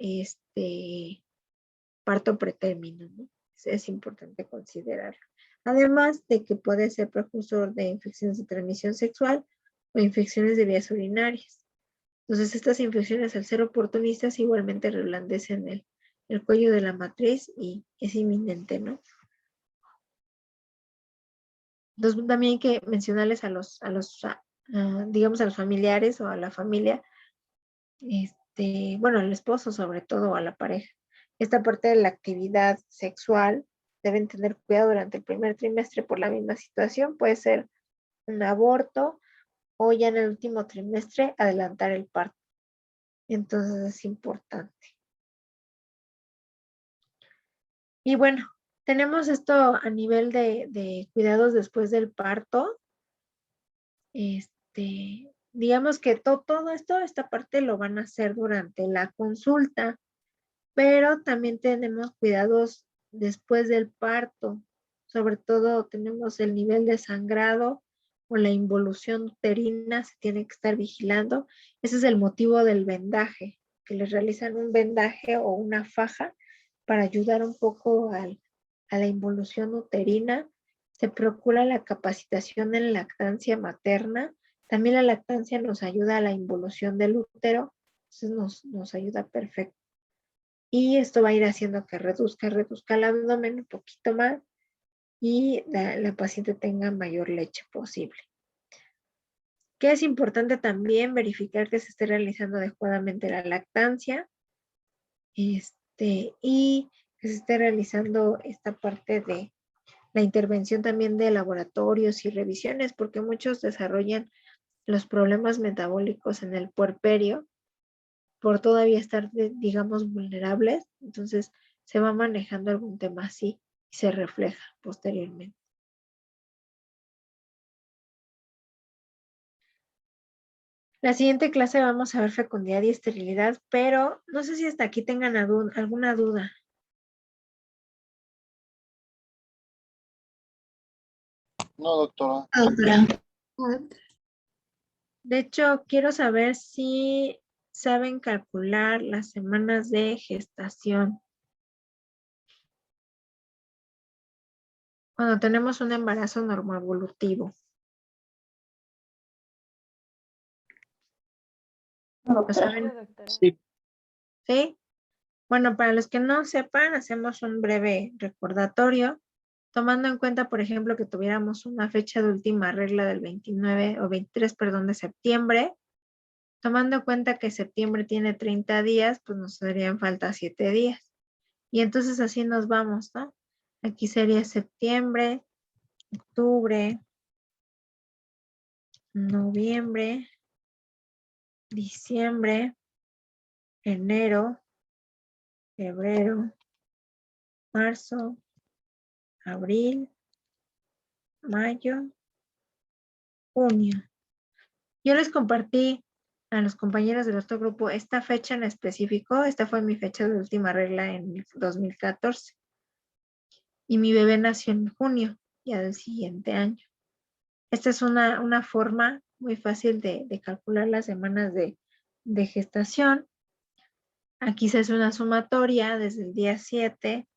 parto pretérmino, ¿no? Es importante considerarlo. Además de que puede ser precursor de infecciones de transmisión sexual o infecciones de vías urinarias. Entonces, estas infecciones, al ser oportunistas, igualmente reblandecen el cuello de la matriz y es inminente, ¿no? Entonces, también hay que mencionarles digamos, a los familiares o a la familia, bueno, al esposo sobre todo, o a la pareja. Esta parte de la actividad sexual deben tener cuidado durante el primer trimestre por la misma situación. Puede ser un aborto o ya en el último trimestre adelantar el parto. Entonces es importante. Y bueno, tenemos esto a nivel de cuidados después del parto. Digamos que todo esto, esta parte lo van a hacer durante la consulta, pero también tenemos cuidados después del parto. Sobre todo tenemos el nivel de sangrado o la involución uterina, se tiene que estar vigilando. Ese es el motivo del vendaje, que les realizan un vendaje o una faja para ayudar un poco a la involución uterina. Se procura la capacitación en lactancia materna. También la lactancia nos ayuda a la involución del útero, entonces nos ayuda perfecto. Y esto va a ir haciendo que reduzca el abdomen un poquito más y la paciente tenga mayor leche posible. Que es importante también verificar que se esté realizando adecuadamente la lactancia y que se esté realizando esta parte de la intervención también de laboratorios y revisiones, porque muchos desarrollan los problemas metabólicos en el puerperio por todavía estar, digamos, vulnerables. Entonces se va manejando algún tema así y se refleja posteriormente. La siguiente clase vamos a ver fecundidad y esterilidad, pero no sé si hasta aquí tengan alguna duda. No, doctora. De hecho, quiero saber si saben calcular las semanas de gestación. Cuando tenemos un embarazo normoevolutivo. No, ¿Lo doctora. saben? Sí. ¿Sí? Bueno, para los que no sepan, hacemos un breve recordatorio, tomando en cuenta, por ejemplo, que tuviéramos una fecha de última regla del 29 o 23, perdón, de septiembre. Tomando en cuenta que septiembre tiene 30 días, pues nos harían falta 7 días. Y entonces así nos vamos, ¿no? Aquí sería septiembre, octubre, noviembre, diciembre, enero, febrero, marzo, abril, mayo, junio. Yo les compartí a los compañeros del otro grupo esta fecha en específico. Esta fue mi fecha de última regla en 2014. Y mi bebé nació en junio, ya del siguiente año. Esta es una forma muy fácil de calcular las semanas de gestación. Aquí se hace una sumatoria desde el día 7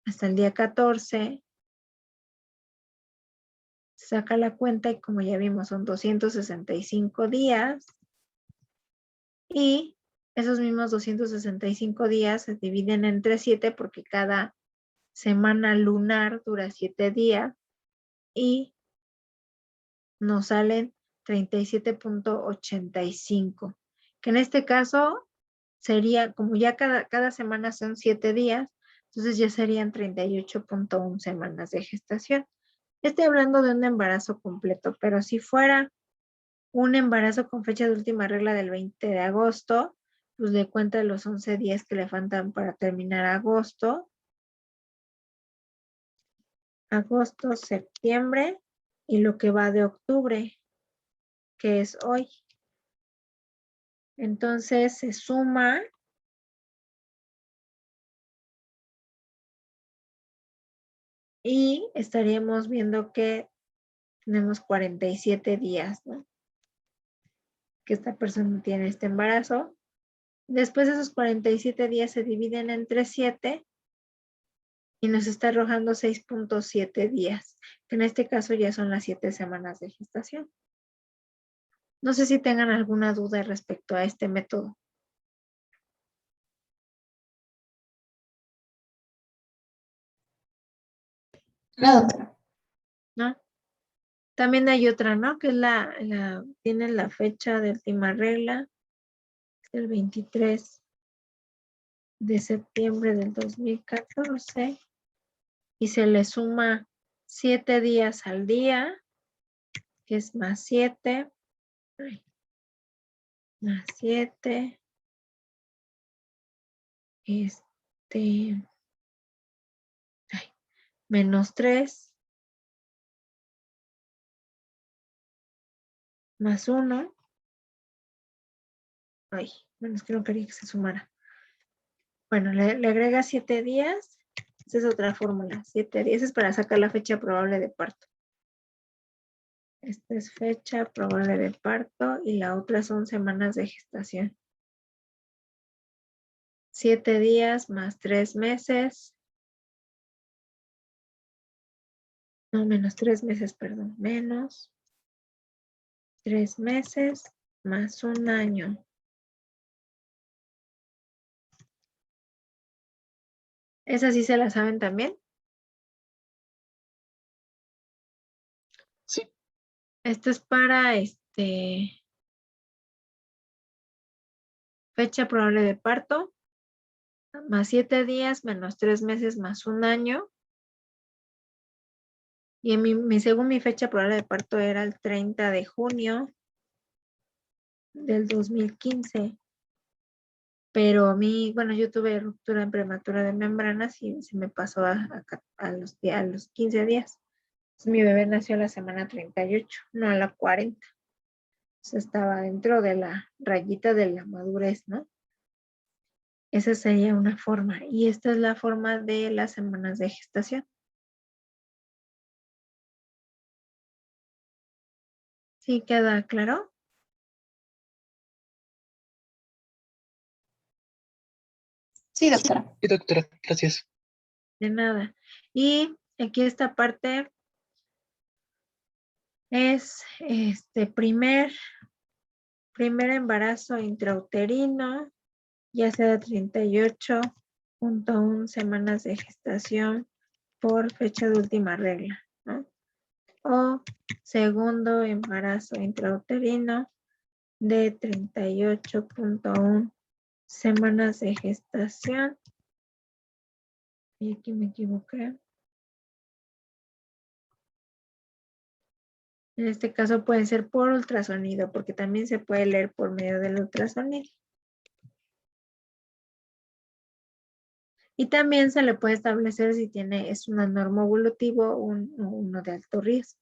hasta el día 14. Saca la cuenta y como ya vimos son 265 días. Y esos mismos 265 días se dividen entre 7 porque cada semana lunar dura 7 días y nos salen 37.85, que en este caso sería, como ya cada semana son 7 días, entonces ya serían 38.1 semanas de gestación. Estoy hablando de un embarazo completo, pero si fuera un embarazo con fecha de última regla del 20 de agosto, pues le cuenta los 11 días que le faltan para terminar agosto, septiembre y lo que va de octubre, que es hoy. Entonces se suma y estaríamos viendo que tenemos 47 días, ¿no? Que esta persona tiene este embarazo. Después de esos 47 días se dividen entre 7 y nos está arrojando 6.7 días, que en este caso ya son las 7 semanas de gestación. No sé si tengan alguna duda respecto a este método. No, doctora. ¿No? También hay otra, ¿no? Que es tiene la fecha de última regla. el 23 de septiembre del 2014 y se le suma 7 días al día, que es más 7, más 7, menos 3, más 1. Bueno, es que no quería que se sumara. Bueno, le agrega 7 días. Esa es otra fórmula. 7 días es para sacar la fecha probable de parto. Esta es fecha probable de parto y la otra son semanas de gestación. 7 días más 3 meses. No, menos 3 meses, perdón. Menos 3 meses más 1 año. ¿Esa sí se la saben también? Sí. Esto es para fecha probable de parto, más 7 días, menos 3 meses, más 1 año. Y según mi fecha probable de parto era el 30 de junio del 2015. Pero a mí, bueno, yo tuve ruptura en prematura de membranas y se me pasó a los 15 días. Entonces, mi bebé nació a la semana 38, no a la 40. Entonces, estaba dentro de la rayita de la madurez, ¿no? Esa sería una forma. Y esta es la forma de las semanas de gestación. ¿Sí queda claro? Sí, doctora. Sí, doctora, gracias. De nada. Y aquí esta parte es primer embarazo intrauterino, ya sea 38.1 semanas de gestación por fecha de última regla, ¿no? O segundo embarazo intrauterino de 38.1 semanas de gestación. Y aquí me equivoqué. En este caso puede ser por ultrasonido, porque también se puede leer por medio del ultrasonido. Y también se le puede establecer si es un anormo evolutivo o uno de alto riesgo.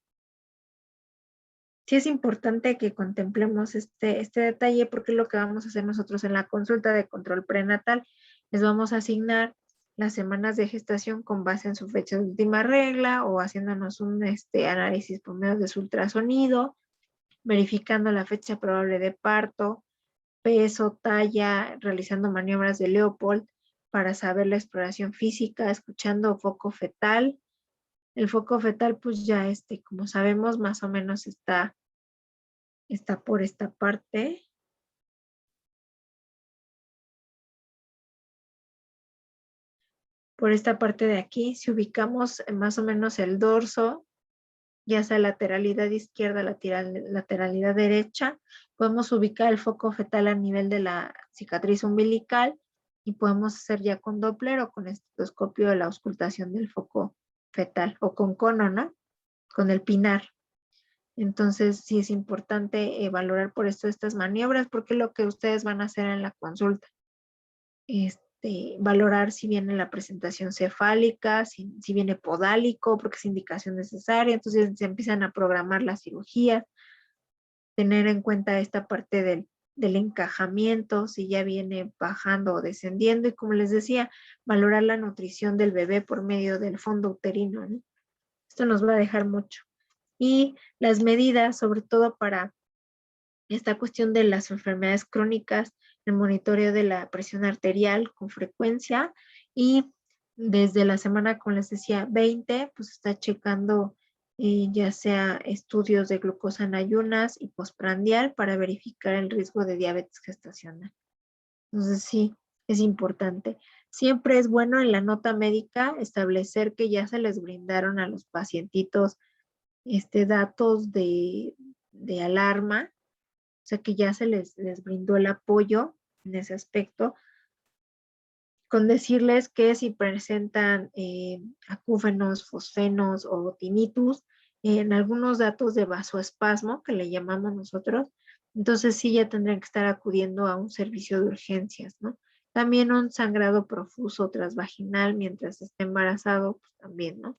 Sí es importante que contemplemos este detalle porque es lo que vamos a hacer nosotros en la consulta de control prenatal. Les vamos a asignar las semanas de gestación con base en su fecha de última regla o haciéndonos un análisis por medio de su ultrasonido, verificando la fecha probable de parto, peso, talla, realizando maniobras de Leopold para saber la exploración física, escuchando foco fetal. El foco fetal, pues ya como sabemos, más o menos está por esta parte. Por esta parte de aquí, si ubicamos más o menos el dorso, ya sea lateralidad izquierda, lateralidad derecha, podemos ubicar el foco fetal a nivel de la cicatriz umbilical y podemos hacer ya con Doppler o con estetoscopio la auscultación del foco fetal o con cono, ¿no? Con el pinar. Entonces, sí es importante valorar por esto estas maniobras porque es lo que ustedes van a hacer en la consulta. Valorar si viene la presentación cefálica, si viene podálico, porque es indicación necesaria. Entonces, se empiezan a programar las cirugías, tener en cuenta esta parte del encajamiento, si ya viene bajando o descendiendo. Y como les decía, valorar la nutrición del bebé por medio del fondo uterino, ¿no? Esto nos va a dejar mucho. Y las medidas, sobre todo para esta cuestión de las enfermedades crónicas, el monitoreo de la presión arterial con frecuencia y desde la semana, como les decía, 20, pues está checando ya sea estudios de glucosa en ayunas y postprandial para verificar el riesgo de diabetes gestacional. Entonces sí, es importante. Siempre es bueno en la nota médica establecer que ya se les brindaron a los pacientitos datos de alarma, o sea que ya se les brindó el apoyo en ese aspecto, con decirles que si presentan acúfenos, fosfenos o tinnitus, en algunos datos de vasoespasmo, que le llamamos nosotros, entonces sí ya tendrían que estar acudiendo a un servicio de urgencias, ¿no? También un sangrado profuso transvaginal mientras esté embarazado, pues también, ¿no?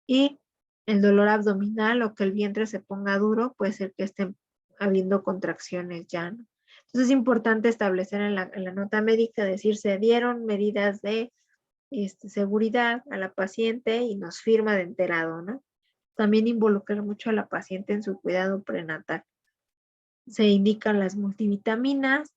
Y el dolor abdominal o que el vientre se ponga duro, puede ser que estén habiendo contracciones ya, ¿no? Entonces es importante establecer en la nota médica, decir, se dieron medidas de seguridad a la paciente y nos firma de enterado, ¿no? También involucrar mucho a la paciente en su cuidado prenatal. Se indican las multivitaminas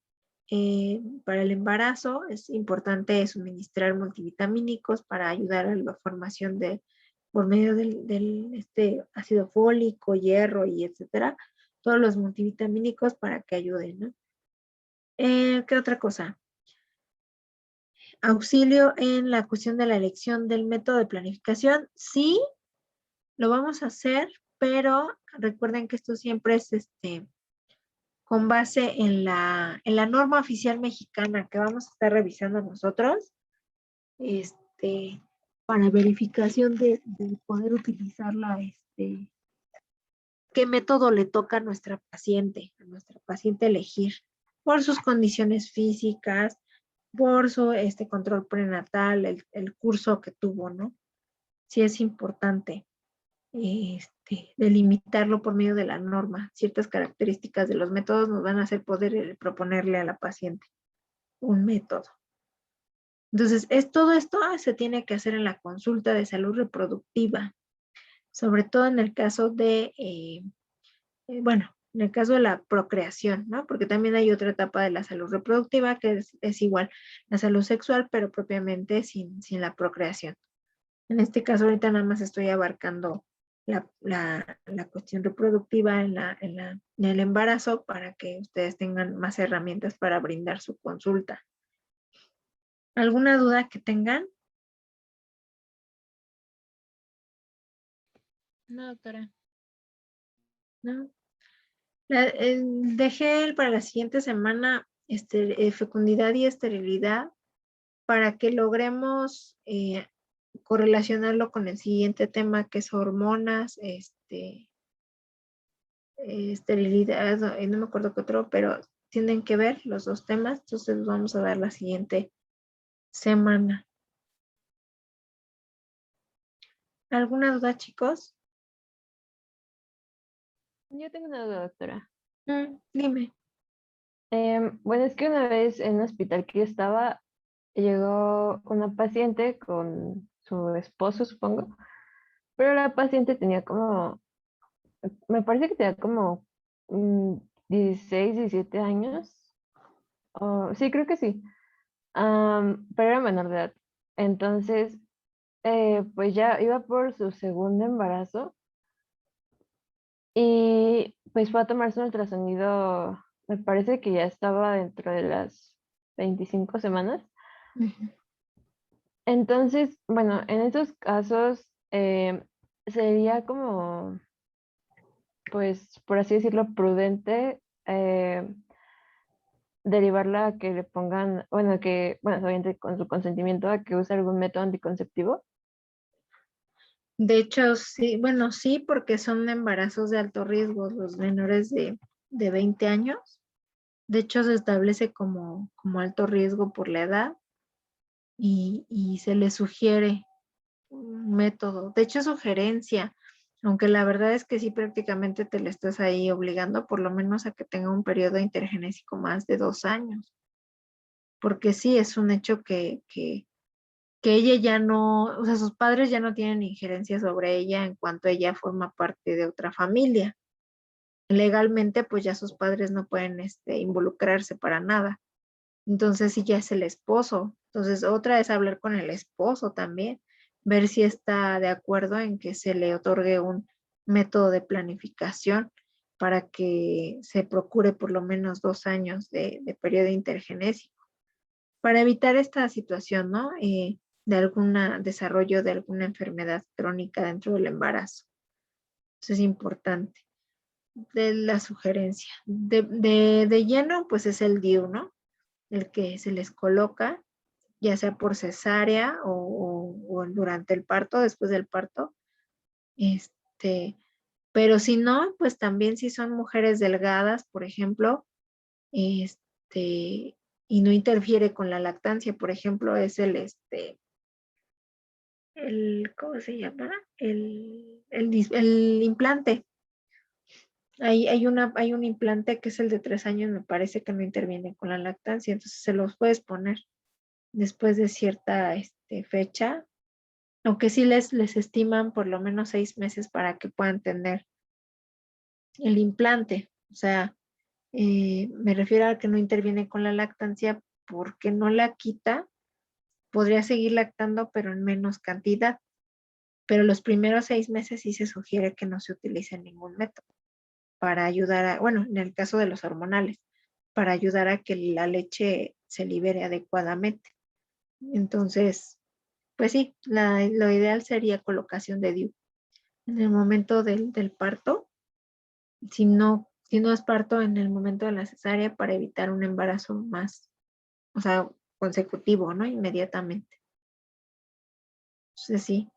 para el embarazo. Es importante suministrar multivitamínicos para ayudar a la formación de, por medio del ácido fólico, hierro y etcétera. Todos los multivitamínicos para que ayuden, ¿no? ¿Qué otra cosa? Auxilio en la cuestión de la elección del método de planificación. Sí, lo vamos a hacer, pero recuerden que esto siempre es con base en la norma oficial mexicana que vamos a estar revisando nosotros, para verificación de poder utilizarla, qué método le toca a nuestra paciente elegir por sus condiciones físicas, por su control prenatal, el curso que tuvo, ¿no? Sí es importante delimitarlo por medio de la norma. Ciertas características de los métodos nos van a hacer poder proponerle a la paciente un método. Entonces, todo esto se tiene que hacer en la consulta de salud reproductiva, sobre todo en el caso bueno, en el caso de la procreación, ¿no? Porque también hay otra etapa de la salud reproductiva que es igual, la salud sexual, pero propiamente sin la procreación. En este caso, ahorita nada más estoy abarcando la cuestión reproductiva en el embarazo para que ustedes tengan más herramientas para brindar su consulta. ¿Alguna duda que tengan? No, doctora. No. Dejé para la siguiente semana fecundidad y esterilidad para que logremos correlacionarlo con el siguiente tema que es hormonas, esterilidad, no me acuerdo qué otro, pero tienen que ver los dos temas, entonces los vamos a dar la siguiente semana. ¿Alguna duda, chicos? Yo tengo una duda, doctora. Dime. Bueno, es que una vez en un hospital que yo estaba, llegó una paciente con su esposo, supongo, pero la paciente tenía como, me parece que tenía como 16, 17 años. Sí, creo que sí. Pero era menor de edad. Entonces, pues ya iba por su segundo embarazo y pues fue a tomarse un ultrasonido, me parece que ya estaba dentro de las 25 semanas. Entonces, bueno, en esos casos sería como, pues, por así decirlo, prudente derivarla a que le pongan, bueno, obviamente con su consentimiento, a que use algún método anticonceptivo. De hecho, sí, bueno, sí, porque son embarazos de alto riesgo, los menores de 20 años. De hecho, se establece como alto riesgo por la edad y se les sugiere un método. De hecho, es sugerencia, aunque la verdad es que sí prácticamente te le estás ahí obligando por lo menos a que tenga un periodo intergenésico más de 2 años. Porque sí, es un hecho que ella ya no, o sea, sus padres ya no tienen injerencia sobre ella en cuanto ella forma parte de otra familia. Legalmente, pues ya sus padres no pueden involucrarse para nada. Entonces, sí, ya es el esposo. Entonces, otra es hablar con el esposo también, ver si está de acuerdo en que se le otorgue un método de planificación para que se procure por lo menos 2 años de periodo intergenésico, para evitar esta situación, ¿no? De algún desarrollo de alguna enfermedad crónica dentro del embarazo. Eso es importante. De la sugerencia. De lleno, pues es el DIU, ¿no? el que se les coloca, ya sea por cesárea o durante el parto, después del parto. Pero si no, pues también si son mujeres delgadas, por ejemplo, y no interfiere con la lactancia, por ejemplo, es ¿cómo se llama? El implante. Hay un implante que es el de 3 años, me parece que no interviene con la lactancia, entonces se los puedes poner después de cierta fecha, aunque sí les estiman por lo menos 6 meses para que puedan tener el implante. O sea, me refiero a que no interviene con la lactancia porque no la quita, podría seguir lactando, pero en menos cantidad. Pero los primeros 6 meses sí se sugiere que no se utilice ningún método para ayudar bueno, en el caso de los hormonales, para ayudar a que la leche se libere adecuadamente. Entonces, pues sí, lo ideal sería colocación de DIU. En el momento del parto, si no es parto en el momento de la cesárea, para evitar un embarazo más, o sea, consecutivo, ¿no? Inmediatamente. Entonces sí.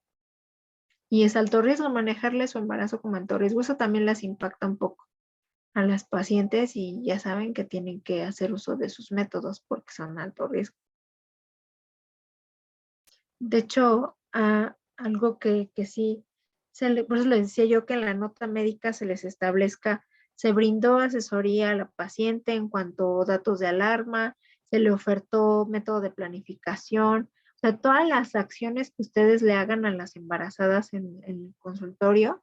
Y es alto riesgo manejarle su embarazo como alto riesgo. Eso también las impacta un poco a las pacientes y ya saben que tienen que hacer uso de sus métodos porque son alto riesgo. De hecho, algo que sí, por eso les decía yo que en la nota médica se les establezca, se brindó asesoría a la paciente en cuanto a datos de alarma, se le ofertó método de planificación, o sea, todas las acciones que ustedes le hagan a las embarazadas en el consultorio,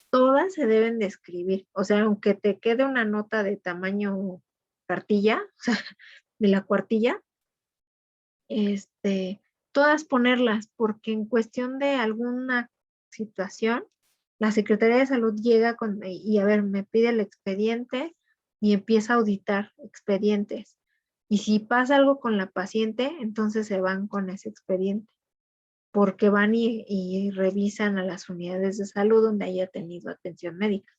todas se deben de escribir. O sea, aunque te quede una nota de tamaño cartilla, o sea, de la cuartilla, todas ponerlas, porque en cuestión de alguna situación, la Secretaría de Salud llega y a ver, me pide el expediente y empieza a auditar expedientes. Y si pasa algo con la paciente, entonces se van con ese expediente, porque van y revisan a las unidades de salud donde haya tenido atención médica.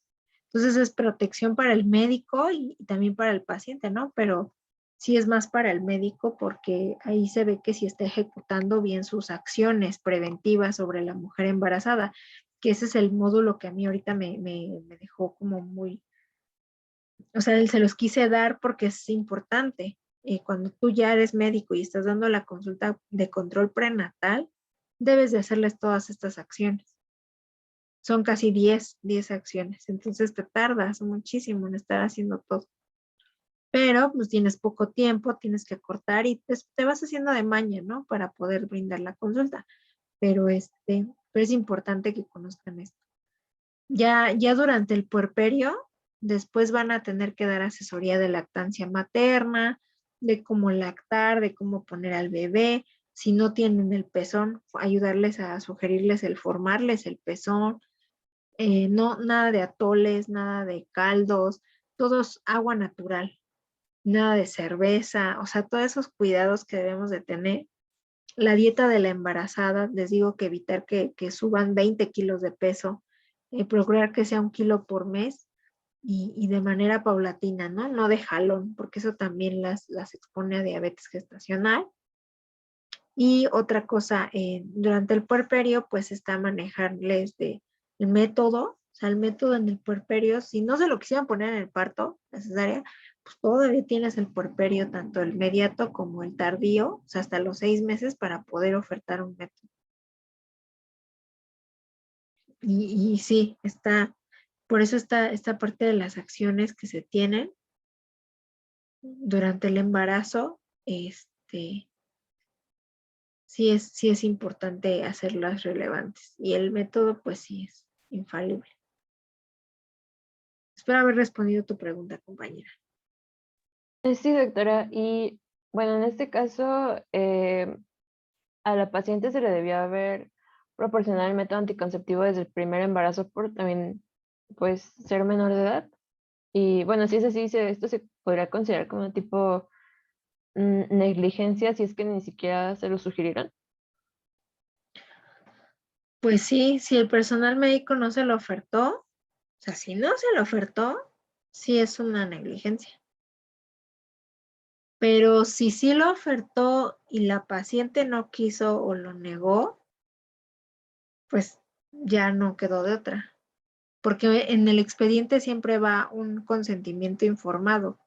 Entonces es protección para el médico y también para el paciente, ¿no? Pero sí es más para el médico porque ahí se ve que sí está ejecutando bien sus acciones preventivas sobre la mujer embarazada, que ese es el módulo que a mí ahorita me dejó como muy, o sea, se los quise dar porque es importante. Cuando tú ya eres médico y estás dando la consulta de control prenatal, debes de hacerles todas estas acciones. Son casi 10 acciones, entonces te tardas muchísimo en estar haciendo todo. Pero pues tienes poco tiempo, tienes que cortar y te vas haciendo de maña, ¿no? Para poder brindar la consulta. Pero pero es importante que conozcan esto. Ya durante el puerperio, después van a tener que dar asesoría de lactancia materna, de cómo lactar, de cómo poner al bebé. Si no tienen el pezón, ayudarles a sugerirles el formarles el pezón. No, nada de atoles, nada de caldos, todos agua natural, nada de cerveza, o sea, todos esos cuidados que debemos de tener. La dieta de la embarazada, les digo que evitar que suban 20 kilos de peso, procurar que sea 1 kilo por mes y de manera paulatina, ¿no? No de jalón, porque eso también las expone a diabetes gestacional. Y otra cosa, durante el puerperio, pues está manejarles el método, o sea, el método en el puerperio, si no se lo quisieran poner en el parto, la cesárea, pues todavía tienes el puerperio, tanto el inmediato como el tardío, o sea, hasta los 6 meses para poder ofertar un método. Y sí, por eso está esta parte de las acciones que se tienen durante el embarazo, sí es importante hacerlas relevantes. Y el método, pues sí es infalible. Espero haber respondido tu pregunta, compañera. Sí, doctora. Y bueno, en este caso, a la paciente se le debió haber proporcionado el método anticonceptivo desde el primer embarazo por también, pues, ser menor de edad. Y bueno, si es así, esto se podría considerar como tipo negligencia si es que ni siquiera se lo sugirieron. Pues sí, si el personal médico no se lo ofertó, o sea, si no se lo ofertó, sí es una negligencia. Pero si sí lo ofertó y la paciente no quiso o lo negó, pues ya no quedó de otra. Porque en el expediente siempre va un consentimiento informado.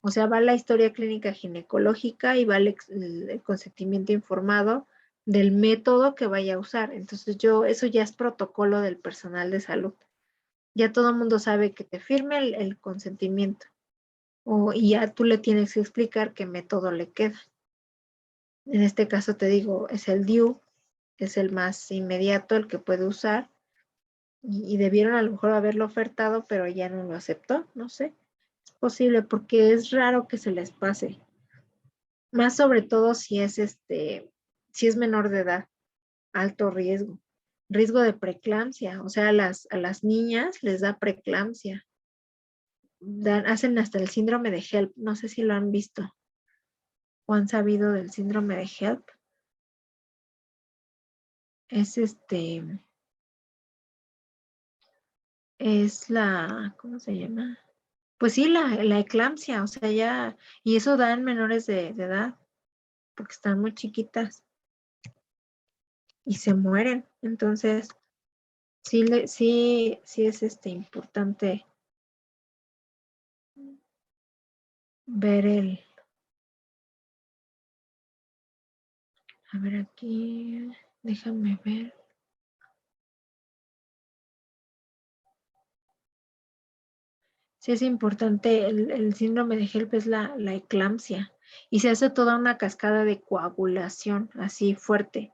O sea, va la historia clínica ginecológica y va el consentimiento informado del método que vaya a usar. Entonces eso ya es protocolo del personal de salud. Ya todo el mundo sabe que te firme el consentimiento. Y ya tú le tienes que explicar qué método le queda. En este caso te digo, es el DIU, es el más inmediato, el que puede usar. Y debieron a lo mejor haberlo ofertado, pero ya no lo aceptó, no sé. Es posible porque es raro que se les pase. Más sobre todo si si es menor de edad, alto riesgo. Riesgo de preeclampsia, o sea, a las niñas les da preeclampsia. Hacen hasta el síndrome de HELP, no sé si lo han visto o han sabido del síndrome de HELP. Es ¿cómo se llama? Pues sí, la eclampsia, o sea, ya, y eso da en menores de edad, porque están muy chiquitas y se mueren. Entonces, sí es importante ver a ver aquí, déjame ver. Sí es importante, el síndrome de HELP es la eclampsia y se hace toda una cascada de coagulación así fuerte.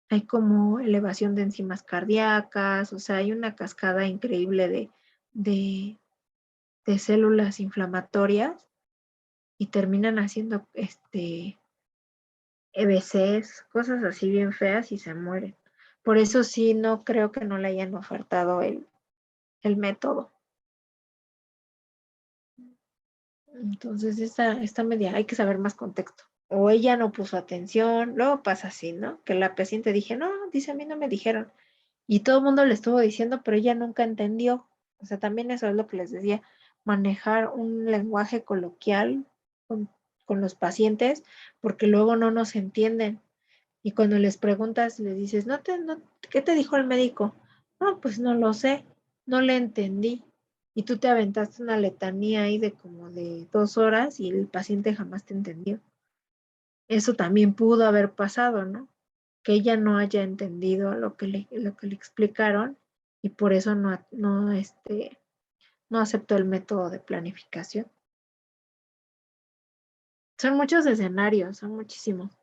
Hay como elevación de enzimas cardíacas, o sea, hay una cascada increíble de, de células inflamatorias y terminan haciendo EBCs, cosas así bien feas y se mueren. Por eso sí, no creo que no le hayan ofertado el método. Entonces, esta media, hay que saber más contexto. O ella no puso atención, luego pasa así, ¿no? Que la paciente dije, no, dice, a mí no me dijeron. Y todo el mundo le estuvo diciendo, pero ella nunca entendió. O sea, también eso es lo que les decía, manejar un lenguaje coloquial con, con los pacientes, porque luego no nos entienden. Y cuando les preguntas, les dices, ¿qué te dijo el médico? No, pues no lo sé, no le entendí. Y tú te aventaste una letanía ahí de como de 2 horas y el paciente jamás te entendió. Eso también pudo haber pasado, ¿no? Que ella no haya entendido lo que le explicaron y por eso no aceptó el método de planificación. Son muchos escenarios, son muchísimos.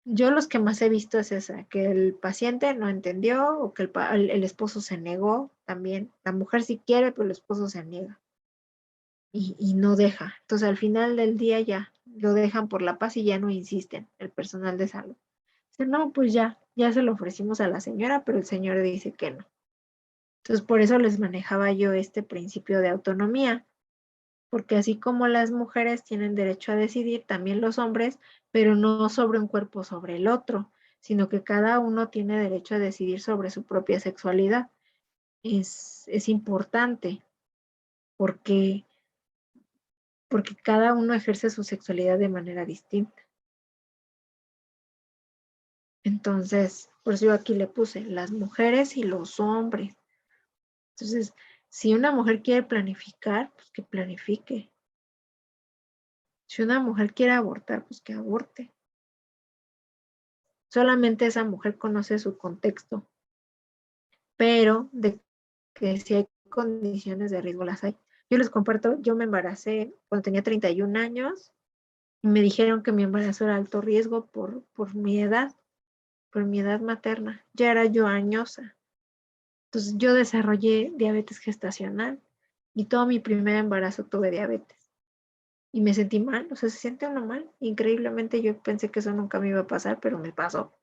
Yo los que más he visto es esa, que el paciente no entendió o que el esposo se negó también. La mujer sí quiere, pero el esposo se niega y no deja. Entonces al final del día ya lo dejan por la paz y ya no insisten el personal de salud. Dice, no, pues ya se lo ofrecimos a la señora, pero el señor dice que no. Entonces por eso les manejaba yo este principio de autonomía, porque así como las mujeres tienen derecho a decidir, también los hombres, pero no sobre un cuerpo sobre el otro, sino que cada uno tiene derecho a decidir sobre su propia sexualidad. Es importante porque, porque cada uno ejerce su sexualidad de manera distinta. Entonces, por eso yo aquí le puse las mujeres y los hombres. Entonces, si una mujer quiere planificar, pues que planifique. Si una mujer quiere abortar, pues que aborte. Solamente esa mujer conoce su contexto, pero de que si hay condiciones de riesgo las hay. Yo les comparto, yo me embaracé cuando tenía 31 años y me dijeron que mi embarazo era alto riesgo por mi edad materna. Ya era yo añosa. Entonces yo desarrollé diabetes gestacional y todo mi primer embarazo tuve diabetes. Y me sentí mal, o sea, se siente uno mal. Increíblemente yo pensé que eso nunca me iba a pasar, pero me pasó.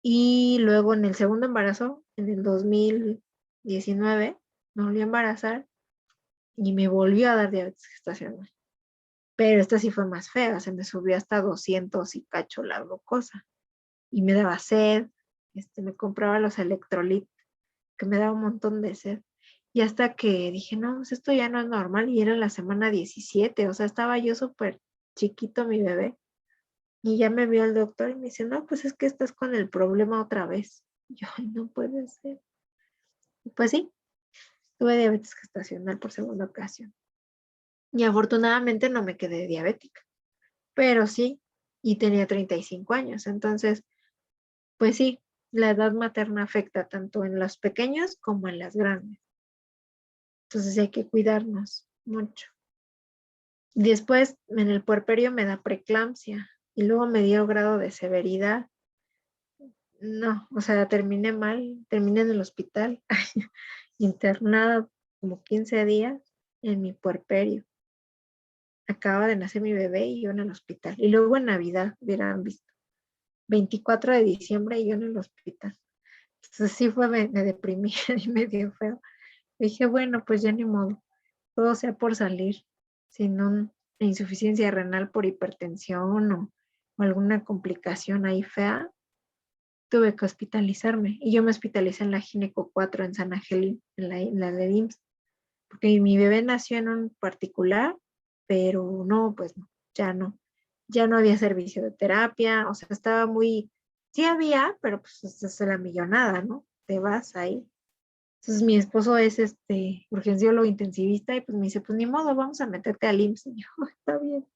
Y luego en el segundo embarazo, en el 2019, me volví a embarazar y me volvió a dar diabetes gestacional. Pero esta sí fue más fea, se me subió hasta 200 y cacho la glucosa. Y me daba sed, me compraba los electrolit, que me daba un montón de sed. Y hasta que dije, no, pues esto ya no es normal. Y era la semana 17, o sea, estaba yo súper chiquito mi bebé. Y ya me vio el doctor y me dice, no, pues es que estás con el problema otra vez. Y yo, ay, no puede ser. Y pues sí, tuve diabetes gestacional por segunda ocasión. Y afortunadamente no me quedé diabética, pero sí, y tenía 35 años. Entonces, pues sí, la edad materna afecta tanto en los pequeños como en las grandes. Entonces hay que cuidarnos mucho. Después, en el puerperio me da preeclampsia y luego me dio grado de severidad. No, o sea, terminé mal, terminé en el hospital, internada como 15 días en mi puerperio. Acaba de nacer mi bebé y yo en el hospital. Y luego en Navidad, hubieran visto, 24 de diciembre y yo en el hospital. Entonces sí fue, me deprimí y me dio feo. Dije, bueno, pues ya ni modo, todo sea por salir, sin una insuficiencia renal por hipertensión o alguna complicación ahí fea, tuve que hospitalizarme. Y yo me hospitalicé en la Gineco 4 en San Angelín, en la de IMSS, porque mi bebé nació en un particular, pero no, pues no, ya no había servicio de terapia, o sea, estaba muy, sí había, pero pues es la millonada, ¿no? Te vas ahí. Entonces mi esposo es urgenciólogo intensivista y pues me dice, pues ni modo, vamos a meterte al IMSS. Y yo, está bien.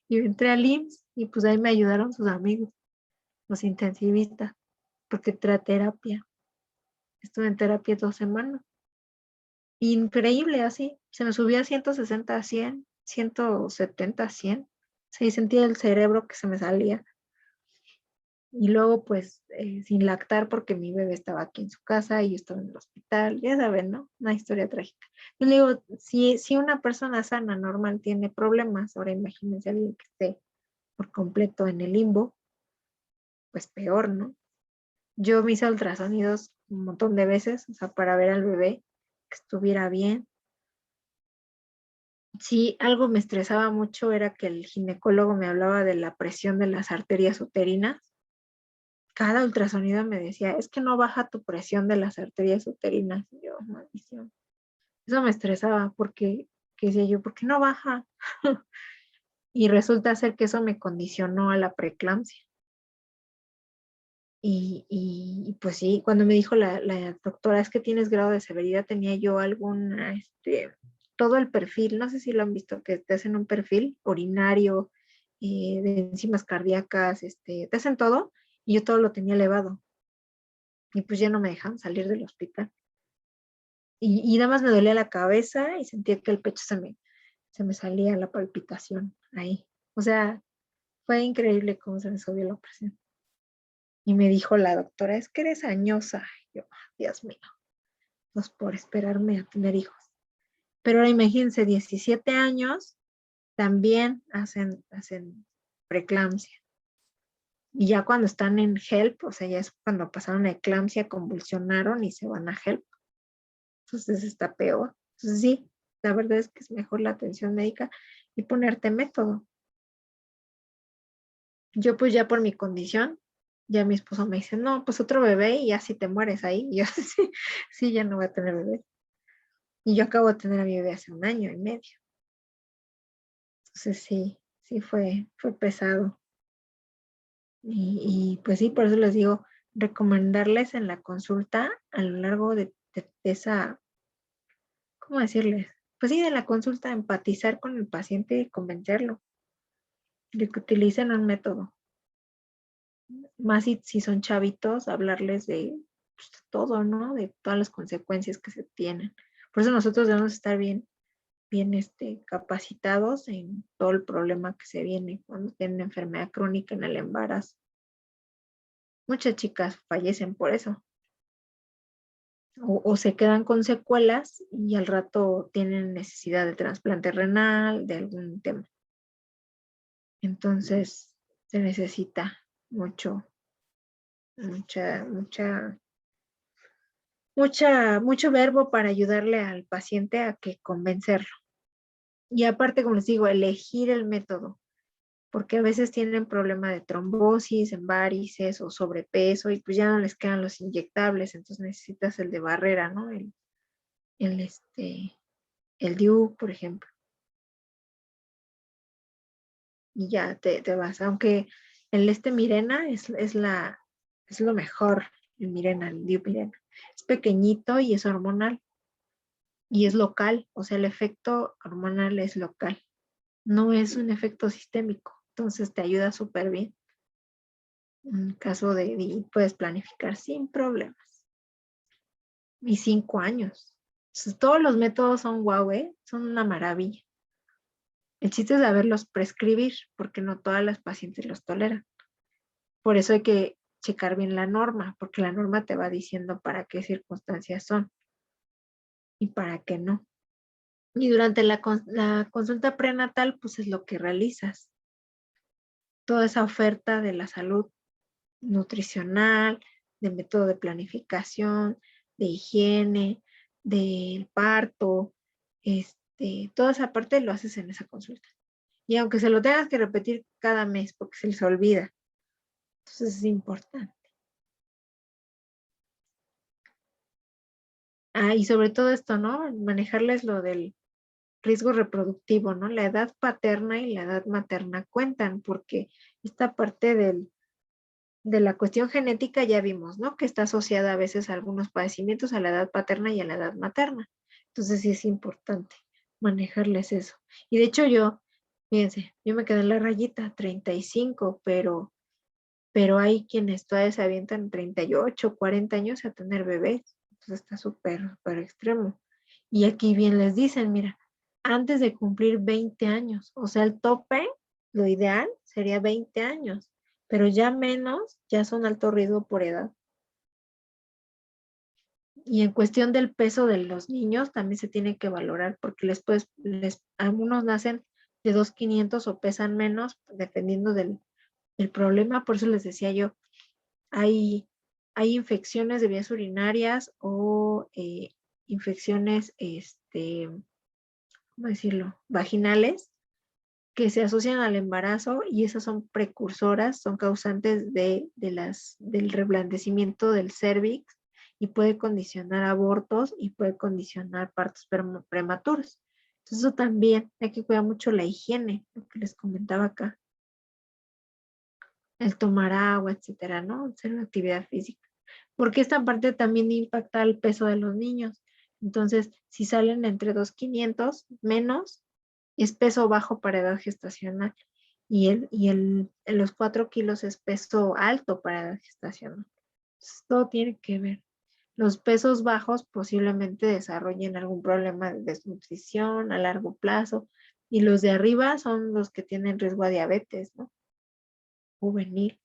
Y entré al IMSS y pues ahí me ayudaron sus amigos, los intensivistas, porque trae terapia. Estuve en terapia 2 semanas. Increíble, así. Se me subía a 160 a 100, 170 a 100. Sí, sentía el cerebro que se me salía. Y luego, pues, sin lactar porque mi bebé estaba aquí en su casa y yo estaba en el hospital. Ya saben, ¿no? Una historia trágica. Yo le digo, si una persona sana, normal, tiene problemas, ahora imagínense a alguien que esté por completo en el limbo, pues peor, ¿no? Yo me hice ultrasonidos un montón de veces, o sea, para ver al bebé que estuviera bien. Sí, algo me estresaba mucho era que el ginecólogo me hablaba de la presión de las arterias uterinas. Cada ultrasonido me decía, es que no baja tu presión de las arterias uterinas. Y yo, maldición. Eso me estresaba porque, que decía yo, ¿por qué no baja? Y resulta ser que eso me condicionó a la preeclampsia. Y pues sí, cuando me dijo la doctora, es que tienes grado de severidad, tenía yo todo el perfil, no sé si lo han visto, que te hacen un perfil urinario, de enzimas cardíacas, te hacen todo, y yo todo lo tenía elevado. Y pues ya no me dejaban salir del hospital. Y nada más me dolía la cabeza y sentía que el pecho se me salía la palpitación ahí. O sea, fue increíble cómo se me subió la presión. Y me dijo la doctora, es que eres añosa. Y yo, Dios mío, pues por esperarme a tener hijos. Pero ahora imagínense, 17 años también hacen preeclampsia. Y ya cuando están en HELP, o sea, ya es cuando pasaron a eclampsia, convulsionaron y se van a HELP. Entonces está peor. Entonces sí, la verdad es que es mejor la atención médica y ponerte método. Yo pues ya por mi condición, ya mi esposo me dice, no, pues otro bebé y ya si te mueres ahí. Y yo sí, sí, ya no voy a tener bebé. Y yo acabo de tener a mi bebé hace 1 año y medio. Entonces sí fue pesado. Pues sí, por eso les digo, recomendarles en la consulta a lo largo de esa, ¿cómo decirles? Pues sí, de la consulta, empatizar con el paciente y convencerlo de que utilicen un método. Más si son chavitos, hablarles de pues, todo, ¿no? De todas las consecuencias que se tienen. Por eso nosotros debemos estar bien capacitados en todo el problema que se viene cuando tienen enfermedad crónica en el embarazo. Muchas chicas fallecen por eso. O se quedan con secuelas y al rato tienen necesidad de trasplante renal, de algún tema. Entonces se necesita mucho, mucho verbo para ayudarle al paciente a que convencerlo. Y aparte, como les digo, elegir el método, porque a veces tienen problema de trombosis, en varices o sobrepeso y pues ya no les quedan los inyectables, entonces necesitas el de barrera, ¿no? El DIU, por ejemplo. y ya te vas. Aunque el Mirena es lo mejor, el Mirena, el Diomirena. Es pequeñito y es hormonal y es local, o sea, el efecto hormonal es local, no es un efecto sistémico, entonces te ayuda súper bien. En caso y puedes planificar sin problemas. Y 5 años. Entonces, todos los métodos son guau, son una maravilla. El chiste es saberlos prescribir, porque no todas las pacientes los toleran. Por eso hay que checar bien la norma, porque la norma te va diciendo para qué circunstancias son y para qué no. Y durante la consulta prenatal, pues es lo que realizas. Toda esa oferta de la salud nutricional, de método de planificación, de higiene, del parto, toda esa parte lo haces en esa consulta. Y aunque se lo tengas que repetir cada mes porque se les olvida, entonces es importante. Y sobre todo esto, ¿no? Manejarles lo del riesgo reproductivo, ¿no? La edad paterna y la edad materna cuentan porque esta parte de la cuestión genética ya vimos, ¿no? Que está asociada a veces a algunos padecimientos a la edad paterna y a la edad materna. Entonces sí es importante manejarles eso. Y de hecho fíjense, yo me quedé en la rayita 35, pero hay quienes todavía se avientan 38, 40 años a tener bebés. Entonces está súper, súper extremo. Y aquí bien les dicen, mira, antes de cumplir 20 años, o sea, el tope, lo ideal sería 20 años, pero ya menos, ya son alto riesgo por edad. Y en cuestión del peso de los niños, también se tiene que valorar, porque algunos nacen de 2,500 o pesan menos, dependiendo del problema. Por eso les decía yo, hay infecciones de vías urinarias o infecciones, ¿cómo decirlo? Vaginales, que se asocian al embarazo y esas son precursoras, son causantes del reblandecimiento del cérvix y puede condicionar abortos y puede condicionar partos prematuros. Entonces eso también hay que cuidar mucho la higiene, lo que les comentaba acá. El tomar agua, etcétera, ¿no? Hacer una actividad física. Porque esta parte también impacta el peso de los niños. Entonces, si salen entre 2,500 menos, es peso bajo para edad gestacional. Y los 4 kilos es peso alto para edad gestacional. Entonces, todo tiene que ver. Los pesos bajos posiblemente desarrollen algún problema de desnutrición a largo plazo. Y los de arriba son los que tienen riesgo a diabetes, ¿no? Juvenil.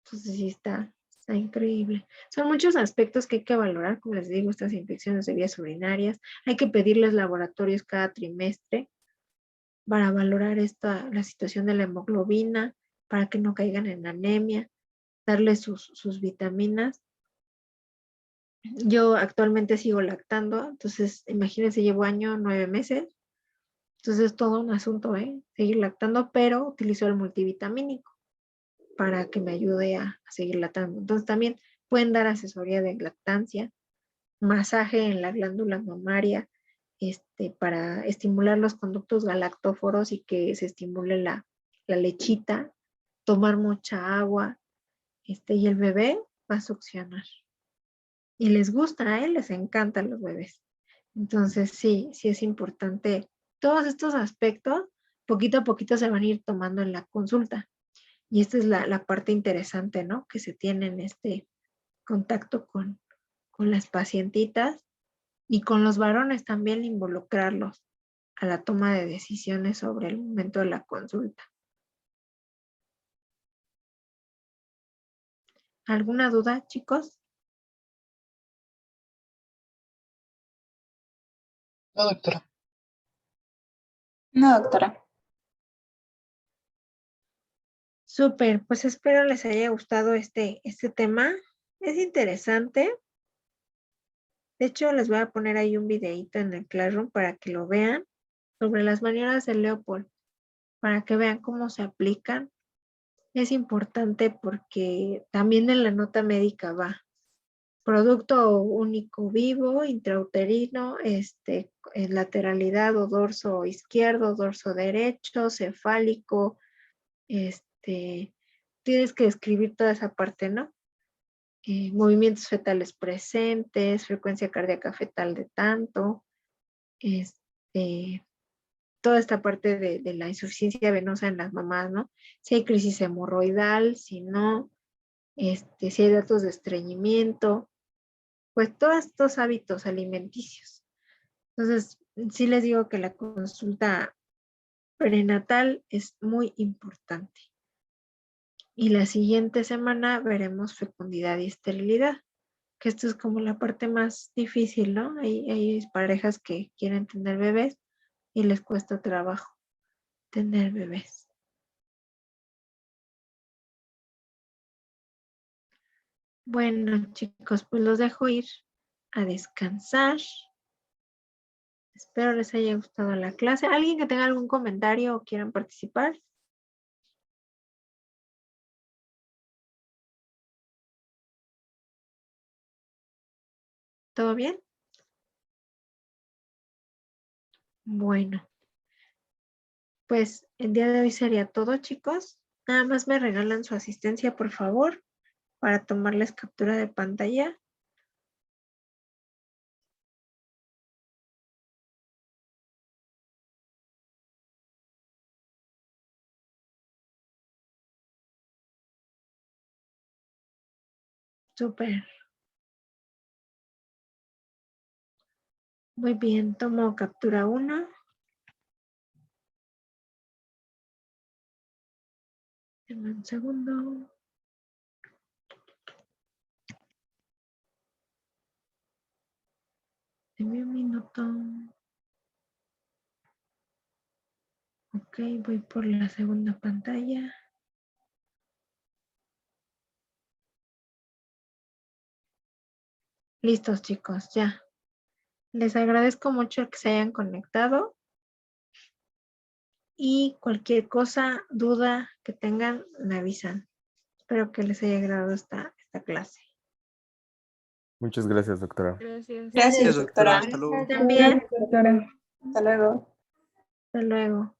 Entonces sí está increíble. Son muchos aspectos que hay que valorar, como les digo, estas infecciones de vías urinarias. Hay que pedirles laboratorios cada trimestre para valorar la situación de la hemoglobina, para que no caigan en anemia, darles sus vitaminas. Yo actualmente sigo lactando, entonces imagínense, llevo 9 meses. Entonces es todo un asunto, seguir lactando, pero utilizo el multivitamínico para que me ayude a seguir lactando. Entonces también pueden dar asesoría de lactancia, masaje en la glándula mamaria, para estimular los conductos galactóforos y que se estimule la lechita, tomar mucha agua, y el bebé va a succionar. Y les gusta, les encantan los bebés. Entonces sí es importante. Todos estos aspectos, poquito a poquito se van a ir tomando en la consulta. Y esta es la parte interesante, ¿no? Que se tiene en este contacto con las pacientitas y con los varones también involucrarlos a la toma de decisiones sobre el momento de la consulta. ¿Alguna duda, chicos? No, doctora. No, doctora. Súper, pues espero les haya gustado este tema. Es interesante. De hecho, les voy a poner ahí un videito en el Classroom para que lo vean sobre las maniobras de Leopold, para que vean cómo se aplican. Es importante porque también en la nota médica va producto único vivo, intrauterino, en lateralidad o dorso izquierdo, dorso derecho, cefálico, Tienes que describir toda esa parte, ¿no? Movimientos fetales presentes, frecuencia cardíaca fetal de tanto, toda esta parte de la insuficiencia venosa en las mamás, ¿no? Si hay crisis hemorroidal, si no, si hay datos de estreñimiento, pues todos estos hábitos alimenticios. Entonces, sí les digo que la consulta prenatal es muy importante. Y la siguiente semana veremos fecundidad y esterilidad, que esto es como la parte más difícil, ¿no? Hay parejas que quieren tener bebés y les cuesta trabajo tener bebés. Bueno, chicos, pues los dejo ir a descansar. Espero les haya gustado la clase. ¿Alguien que tenga algún comentario o quieran participar? ¿Todo bien? Bueno, pues el día de hoy sería todo, chicos. Nada más me regalan su asistencia, por favor, para tomarles captura de pantalla. Súper. Muy bien, tomo captura 1. Denme un segundo. Denme un minuto. Ok, voy por la segunda pantalla. Listos, chicos, ya. Les agradezco mucho que se hayan conectado y cualquier cosa, duda que tengan, me avisan. Espero que les haya agradado esta clase. Muchas gracias, doctora. Gracias, doctora. Hasta luego. También, Doctora. Hasta luego. hasta luego.